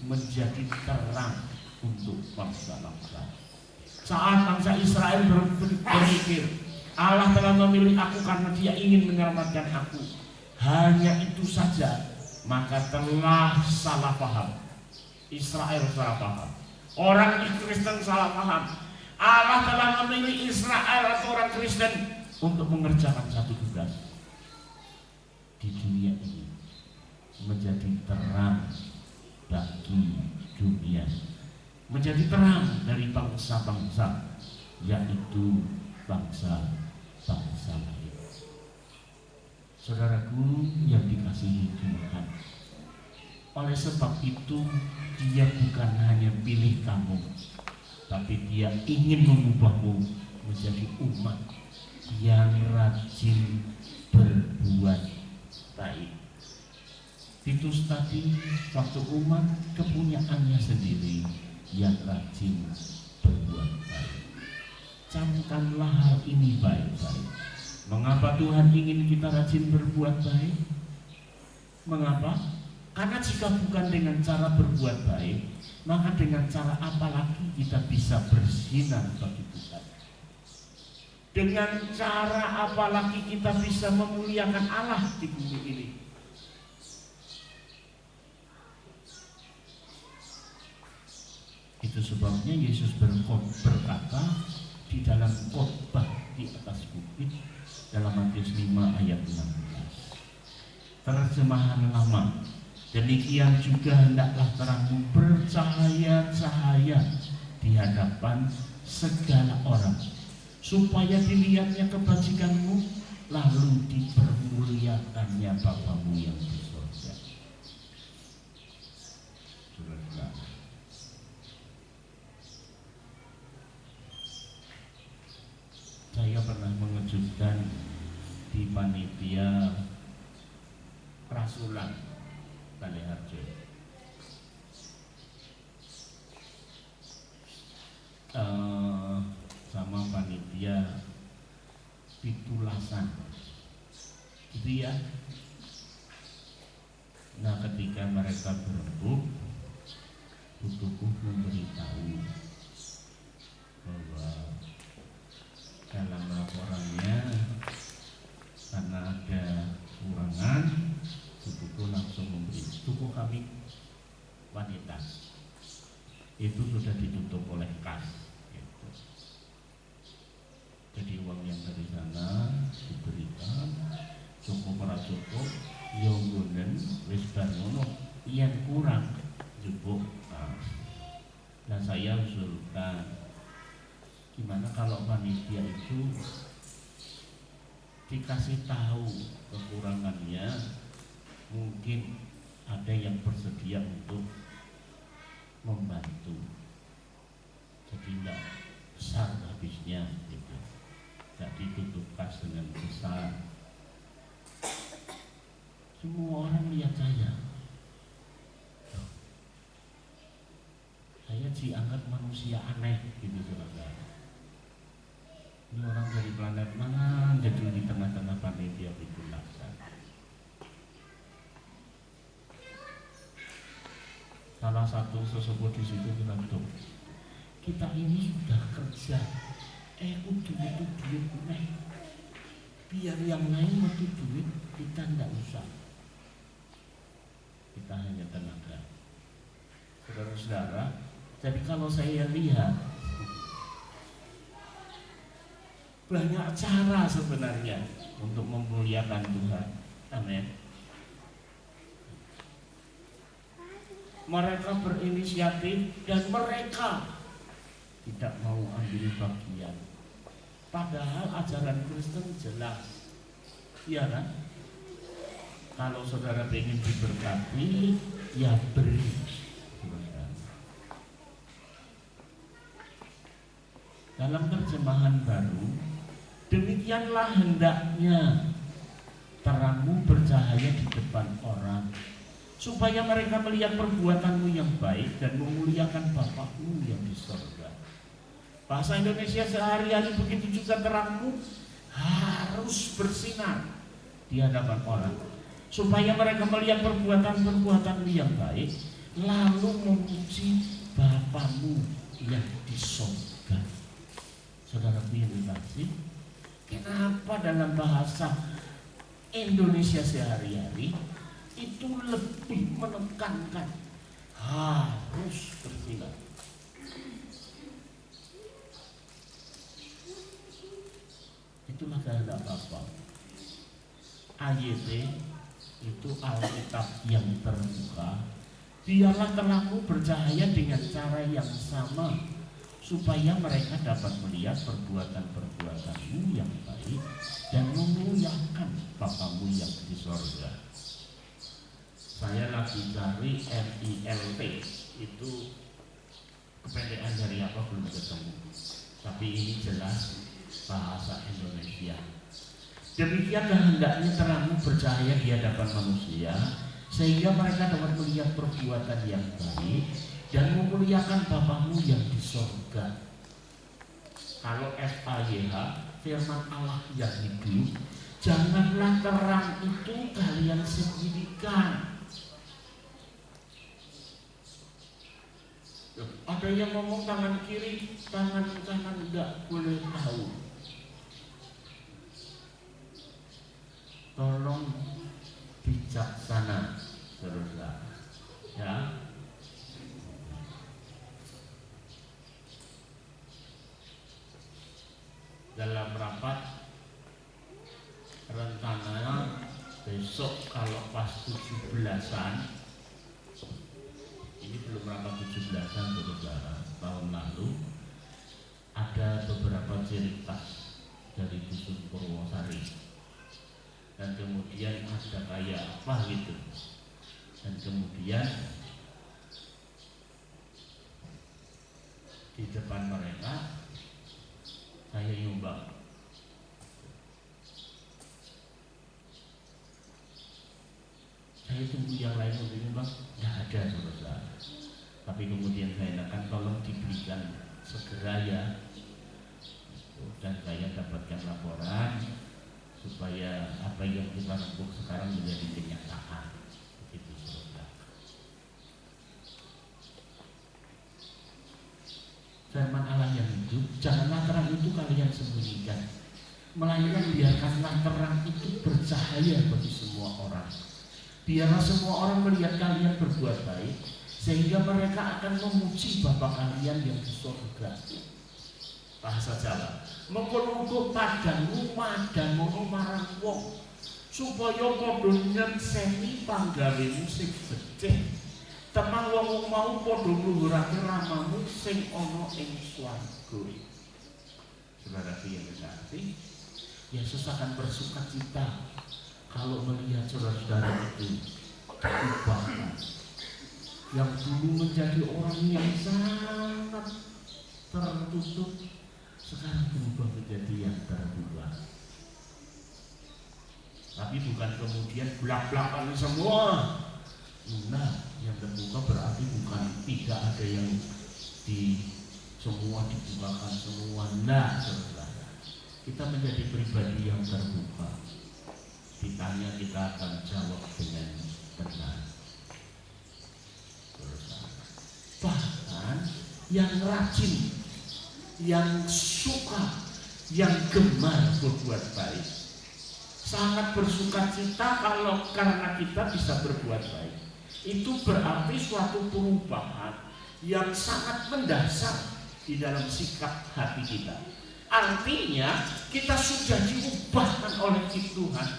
Speaker 1: menjadi terang untuk bangsa-bangsa. Saat bangsa Israel berpikir Allah telah memilih aku karena dia ingin menyelamatkan aku, hanya itu saja, maka telah salah paham. Israel salah paham, orang Kristen salah paham. Allah telah memilih Israel atau orang Kristen untuk mengerjakan satu tugas di dunia ini, menjadi terang bagi dunia, menjadi terang dari bangsa-bangsa, yaitu bangsa-bangsa lain. Saudaraku yang dikasihi Tuhan, oleh sebab itu dia bukan hanya pilih kamu, tapi dia ingin mengubahmu menjadi umat yang rajin berbuat baik. Titus tadi waktu umat kepunyaannya sendiri yang rajin berbuat baik. Camkanlah hal ini baik-baik. Mengapa Tuhan ingin kita rajin berbuat baik? Mengapa? Karena jika bukan dengan cara berbuat baik, maka dengan cara apa lagi kita bisa bersinar bagi Tuhan? Dengan cara apa lagi kita bisa memuliakan Allah di bumi ini? Itu sebabnya Yesus berkata di dalam khotbah di atas bukit dalam Matius 5 ayat 16. Terjemahan lama, demikian juga hendaklah terangmu bercahaya-cahaya di hadapan segala orang, supaya dilihatnya kebajikanmu, lalu dipermuliakannya Bapamu yang di surga. Saya pernah mengejutkan di panitia Rasulan Baleharjo. Sama panitia Pitulasan, gitu ya. Nah, ketika mereka berebut, butuhku memberitahu bahwa dalam laporannya karena ada kurangan, butuhku langsung memberi. Tuku kami wanita itu sudah ditutup oleh kas, gitu. Jadi uang yang dari sana diberikan, cukup ora cukup, yonggunen wis barnono, yang kurang jupuk. Nah, saya usulkan, gimana kalau panitia itu dikasih tahu kekurangannya, mungkin ada yang bersedia untuk membantu, jadi tidak besar habisnya, gitu. Tidak ditutup kas dengan besar. Semua orang lihat saya dianggap manusia aneh, gitu saudara. Ini orang dari planet mana jadi di tengah-tengah panitia Pitulasan. Salah satu sesepuh di situ bilang, "Dok, kita ini sudah kerja, kudu itu duit neh. Biar yang lain mau duit, kita ndak usah. Kita hanya tenaga." Saudara-saudara, jadi kalau saya lihat banyak cara sebenarnya untuk memuliakan Tuhan. Amin. mereka berinisiatif dan mereka tidak mau ambil bagian. Padahal ajaran Kristen jelas, iya kan? Kalau saudara ingin diberkati, ya beri. Dalam terjemahan baru, demikianlah hendaknya terangmu bercahaya di depan orang, supaya mereka melihat perbuatanmu yang baik dan memuliakan Bapakmu yang di sorga. Bahasa Indonesia sehari-hari begitu juga terangmu harus bersinar di hadapan orang, supaya mereka melihat perbuatan-perbuatanmu yang baik, lalu memuji Bapakmu yang di sorga. Saudara yang dikasih, kenapa dalam bahasa Indonesia sehari-hari itu lebih menekankan harus bersinar? Itulah kehendak Bapa. AYT itu Alkitab yang terbuka. Biarlah terangmu bercahaya dengan cara yang sama, supaya mereka dapat melihat perbuatan-perbuatanmu yang baik dan memuliakan Bapamu yang di sorga. Saya lagi cari MILT, itu kependekan dari apa belum ketemu, tapi ini jelas bahasa Indonesia. Demikianlah hendaknya terangmu bercahaya di hadapan manusia, sehingga mereka dapat melihat perbuatan yang baik dan memuliakan Bapakmu yang di sorga. Kalau FAYH, firman Allah yang hidup, janganlah terang itu kalian sembunyikan. Ada yang ngomong tangan kiri, tangan kanan enggak boleh tahu. Tolong bijaksana, saudara. Ya. Dalam rapat rencananya besok kalau pas 17-an, ini belum rapat 17-an saudara, tahun lalu ada beberapa ciri khas dari dusun Purwosari, dan kemudian ada kayak apa gitu, dan kemudian di depan mereka saya nyumbang. Saya tunggu yang lain untuk nyumbang, tidak ada saudara. Tapi kemudian saya katakan tolong diberikan segera ya, dan saya dapatkan laporan supaya apa yang kita rembuk sekarang menjadi kenyataan. Begitu saudara. Firman Allah yang hidup, janganlah terang itu kalian sembunyikan, melainkan biarkanlah terang itu bercahaya bagi semua orang. Biarlah semua orang melihat kalian berbuat baik, sehingga mereka akan memuji Bapa kalian yang di surga. Bahasa Jawa, mengko padamu madanmu marang wong, supaya padha nyenseni panggawemu sing becik. Temang wong mau padha ngluhurake ramamu sing ana ing swarga. Saudara yang dikasihi, Yesus akan bersukacita kalau melihat saudara-saudara itu diubahkan. Yang dulu menjadi orang yang sangat tertutup, sekarang berubah menjadi yang terbuka. Tapi bukan kemudian belak-belakan semua. Nah, yang terbuka berarti bukan tidak ada yang semua dibukakan semua. Nah, saudara, kita menjadi pribadi yang terbuka. Ditanya kita akan jawab dengan benar. Bahkan yang rajin, yang suka, yang gemar berbuat baik, sangat bersukacita kalau karena kita bisa berbuat baik. Itu berarti suatu perubahan yang sangat mendasar di dalam sikap hati kita. Artinya kita sudah diubahkan oleh Tuhan.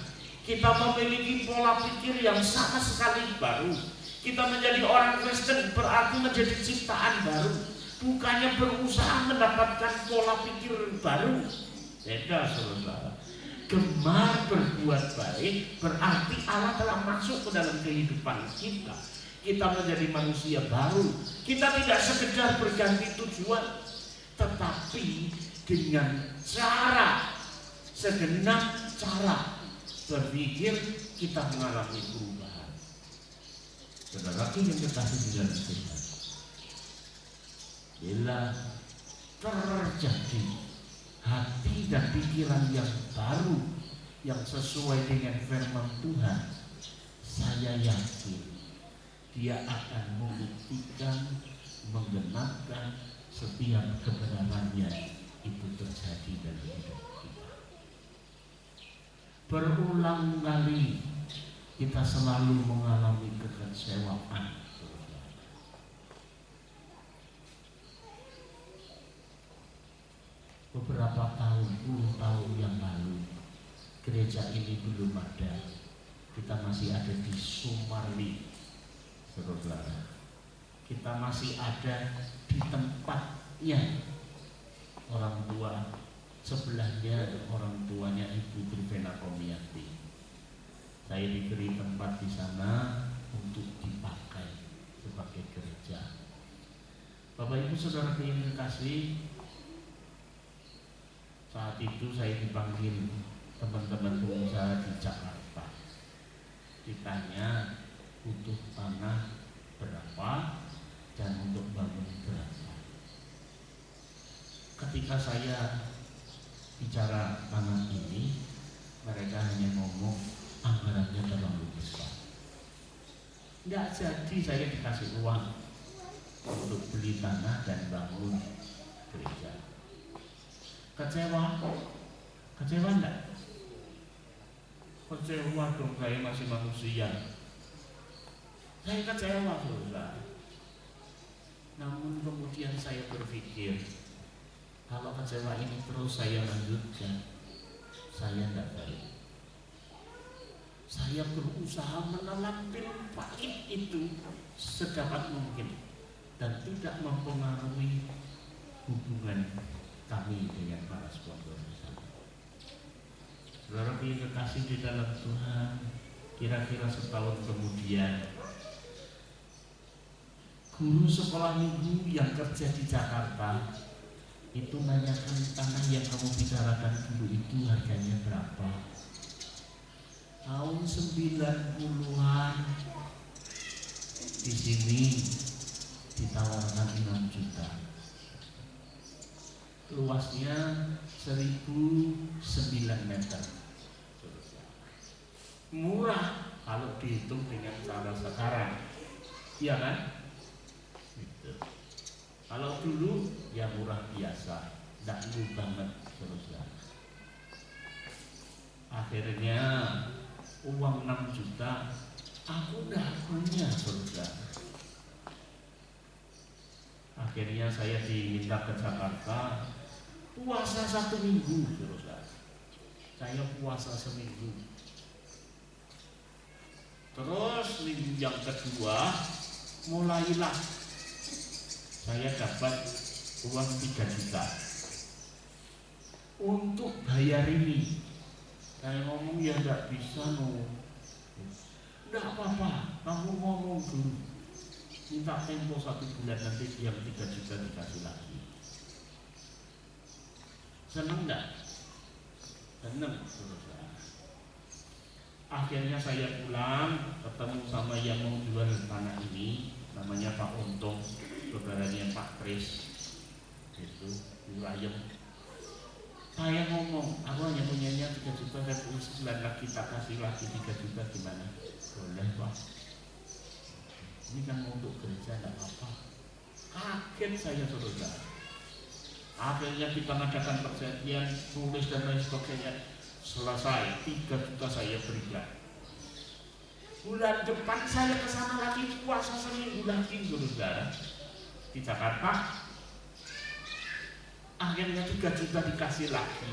Speaker 1: Kita memiliki pola pikir yang sama sekali baru. Kita menjadi orang Kristen berarti menjadi ciptaan baru, bukannya berusaha mendapatkan pola pikir baru. Beda, saudara. Gemar berbuat baik berarti Allah telah masuk ke dalam kehidupan kita. Kita menjadi manusia baru. Kita tidak sekedar berganti tujuan, tetapi dengan cara, segenap cara berpikir kita mengalami perubahan. Saudaraku yang kekasih di dalam Tuhan, bila terjadi hati dan pikiran yang baru yang sesuai dengan firman Tuhan, saya yakin dia akan membuktikan, menggenapkan setiap kebenarannya itu terjadi dalam hidup kita. Berulang kali kita selalu mengalami kekecewaan. Beberapa puluh tahun yang lalu, gereja ini belum ada. Kita masih ada di Sumarli, saudara. Kita masih ada di tempatnya orang tua, sebelahnya orang tuanya Ibu Trivena Komiati. Saya diberi tempat di sana untuk dipakai sebagai gereja. Bapak Ibu Saudara yang kekasih, saat itu saya dipanggil teman-teman pengusaha di Jakarta. Ditanya butuh tanah berapa dan untuk bangun berapa. Ketika saya bicara tanah ini, mereka hanya ngomong anggarannya terlalu besar. Nggak jadi saya dikasih uang untuk beli tanah dan bangun gereja. Kecewa? Kecewa enggak? Kecewa dong, saya masih manusia. Saya kecewa, saudara. Namun kemudian saya berpikir, kalau kecewa ini terus saya lanjutkan, saya enggak baik. Saya berusaha menelan pil pahit itu sedapat mungkin dan tidak mempengaruhi hubungan kami dengan para sponsor bersama. Saudara yang kekasih di dalam Tuhan, kira-kira setahun kemudian, guru sekolah minggu yang kerja di Jakarta itu nanyakan tanah yang kamu bicarakan dulu itu harganya berapa. Tahun 90-an di sini ditawarkan 6 juta. Luasnya 1009 meter. Murah kalau dihitung dengan cara sekarang, iya kan? Gitu. Kalau dulu ya murah biasa, tidak lu banget saudara. Akhirnya uang 6 juta aku udah punya, saudara. Akhirnya saya diminta ke Jakarta puasa 1 minggu, saudara. Saya puasa seminggu. Terus minggu yang kedua mulailah saya dapat uang 3 juta untuk bayar ini. Saya ngomong ya enggak bisa no. Enggak apa-apa, kamu ngomong dulu. Minta tempo 1 bulan, nanti yang 3 juta dikasih lagi. Seneng enggak? Seneng, saudara. Akhirnya saya pulang, ketemu sama yang mau jual tanah ini, namanya Pak Untung, saudaranya Pak Kris, itu Wilayem. Saya ngomong, aku hanya punyanya 3 juta, saya punya 9 lagi, tak kasih lagi 3 juta, gimana? Boleh Pak. Ini kan untuk gereja, tidak apa-apa. Kaget saya, saudara. Akhirnya kita mengadakan perjanjian, tulis dan lain sebagainya. Selesai, 3 juta saya berikan. Bulan depan saya ke sana lagi, puasa seminggu lagi, saudara. Di Jakarta. Akhirnya 3 juta dikasih lagi.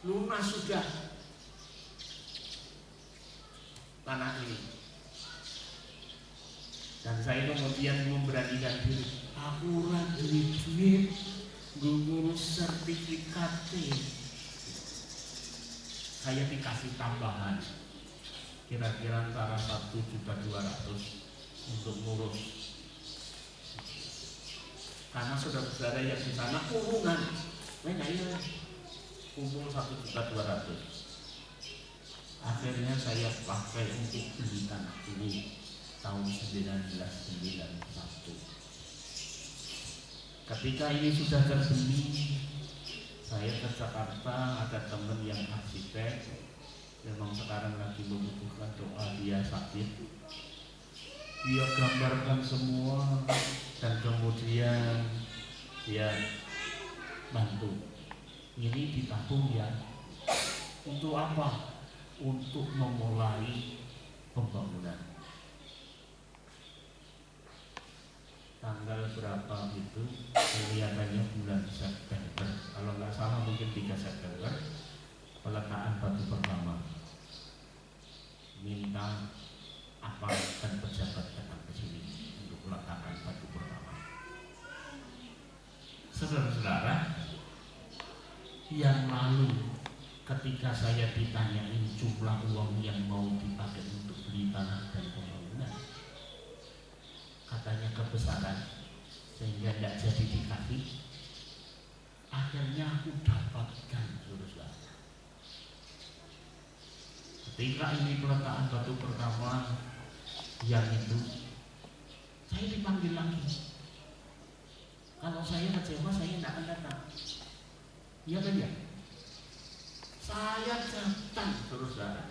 Speaker 1: Lunas sudah tanah ini. Dan saya kemudian memberanikan diri, aku ora duit ngurus sertifikat. Saya dikasih tambahan kira-kira antara 1.200.000 untuk ngurus. Karena saudara-saudara yang di sana kurungan, kumpul 1.200.000. Akhirnya saya pakai untuk beli tanah ini tahun 1991. Ketika ini sudah terbeli, saya ke Jakarta, ada teman yang arsitek, memang sekarang lagi membutuhkan doa, dia sakit. Dia gambarkan semua dan kemudian dia bantu. Ini ditabung ya. Untuk apa? Untuk memulai pembangunan. Tanggal berapa itu? Kelihatannya bulan September. Kalau nggak salah mungkin 3 September. Peletakan batu pertama. Minta aparat dan pejabat datang ke sini untuk meletakkan batu pertama. Saudara-saudara, yang lalu ketika saya ditanyain jumlah uang yang mau dipakai untuk beli tanah dan pembangunan, katanya kebesaran sehingga tidak jadi dikasih. Akhirnya aku dapatkan, saudara. Ketika ini peletakan batu pertama yang itu, saya dipanggil lagi. Kalau saya kecewa, saya tidak akan datang. Iya kan ya? Saya datang, saudara.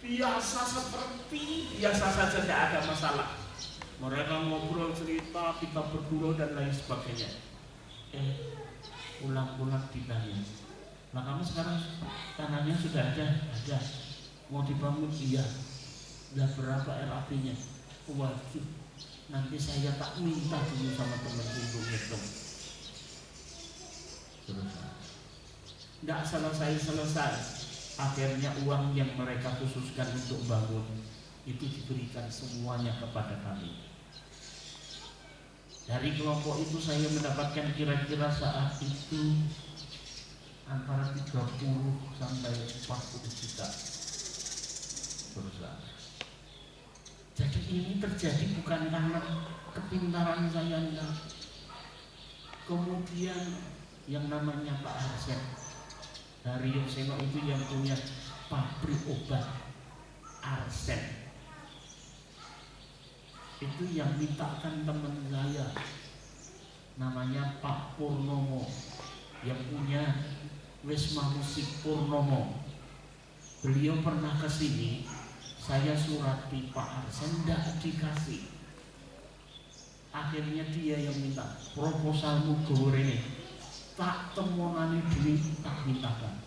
Speaker 1: Biasa seperti biasa saja, tidak ada masalah. Mereka ngobrol, cerita, kita berdua dan lain sebagainya. Pulang-pulang ditanya, nah kamu sekarang tanahnya sudah ada? Ada. Mau dibangun? Iya. Udah berapa RAP-nya? Waduh, nanti saya tak minta dulu sama teman-teman untuk ngitung. Tidak selesai. Akhirnya uang yang mereka khususkan untuk bangun itu diberikan semuanya kepada kami. Dari kelompok itu saya mendapatkan kira-kira saat itu antara 30 sampai 40 juta. Jadi ini terjadi bukan karena kepintaran saya, enggak. Kemudian yang namanya Pak Arsen dari Yoseno itu yang punya pabrik obat Arsen, itu yang mintakan teman saya namanya Pak Purnomo yang punya Wisma Musik Purnomo. Beliau pernah ke sini, saya surati Pak Arsen, tidak dikasih. Akhirnya dia yang minta, proposalmu gore ini, tak temonani duit, tak mintakan.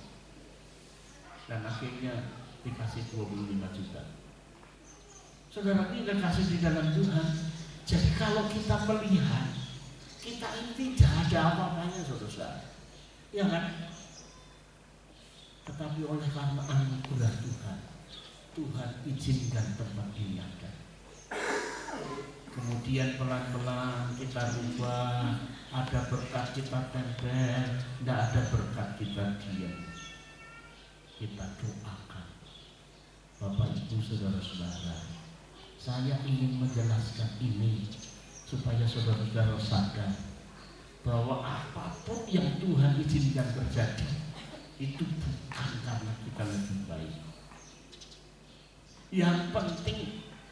Speaker 1: Dan akhirnya dikasih 25 juta. Saudara, ini kasih di dalam Tuhan. Jadi kalau kita melihat, kita ini tidak ada apa-apanya, saudara. Ya kan? Tetapi oleh karena anugerah Tuhan, Tuhan izinkan tempat ini ada. Kemudian pelan-pelan kita rubah, ada berkat kita tempel, tidak ada berkat kita diam. Kita doakan. Bapak Ibu saudara-saudara, saya ingin menjelaskan ini supaya saudara-saudara sadar bahwa apapun yang Tuhan izinkan terjadi itu bukan karena kita lebih baik. Yang penting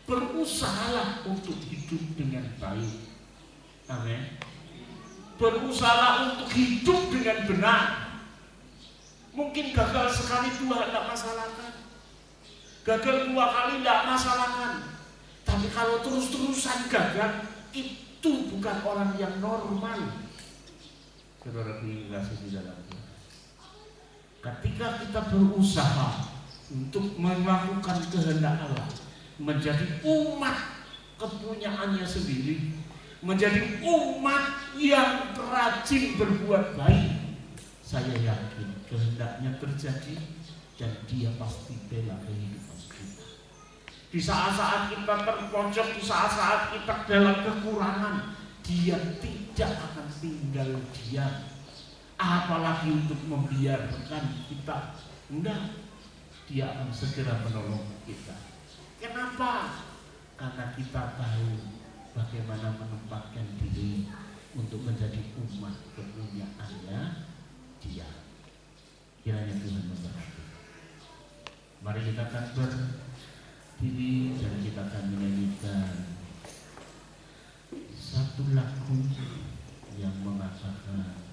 Speaker 1: berusahalah untuk hidup dengan baik. Amin. Berusahalah untuk hidup dengan benar. Mungkin gagal sekali Tuhan tidak masalahkan, gagal 2 kali tidak masalahkan. Tapi kalau terus-terusan gagal, itu bukan orang yang normal. Saudara kasih di dalam Tuhan. Ketika kita berusaha untuk melakukan kehendak Allah, menjadi umat kepunyaannya sendiri, menjadi umat yang rajin berbuat baik, saya yakin kehendaknya terjadi dan dia pasti bela kehidupan kita. Di saat-saat kita terpojok, di saat-saat kita dalam kekurangan, Dia tidak akan tinggal diam. Apalagi untuk membiarkan kita. Enggak, Dia akan segera menolong kita. Kenapa? Karena kita tahu bagaimana menempatkan diri untuk menjadi umat kepunyaannya Dia. Kiranya Tuhan memberkati. Mari kita akan berdiri dan kita akan menyanyikan satu lagu yang mengatakan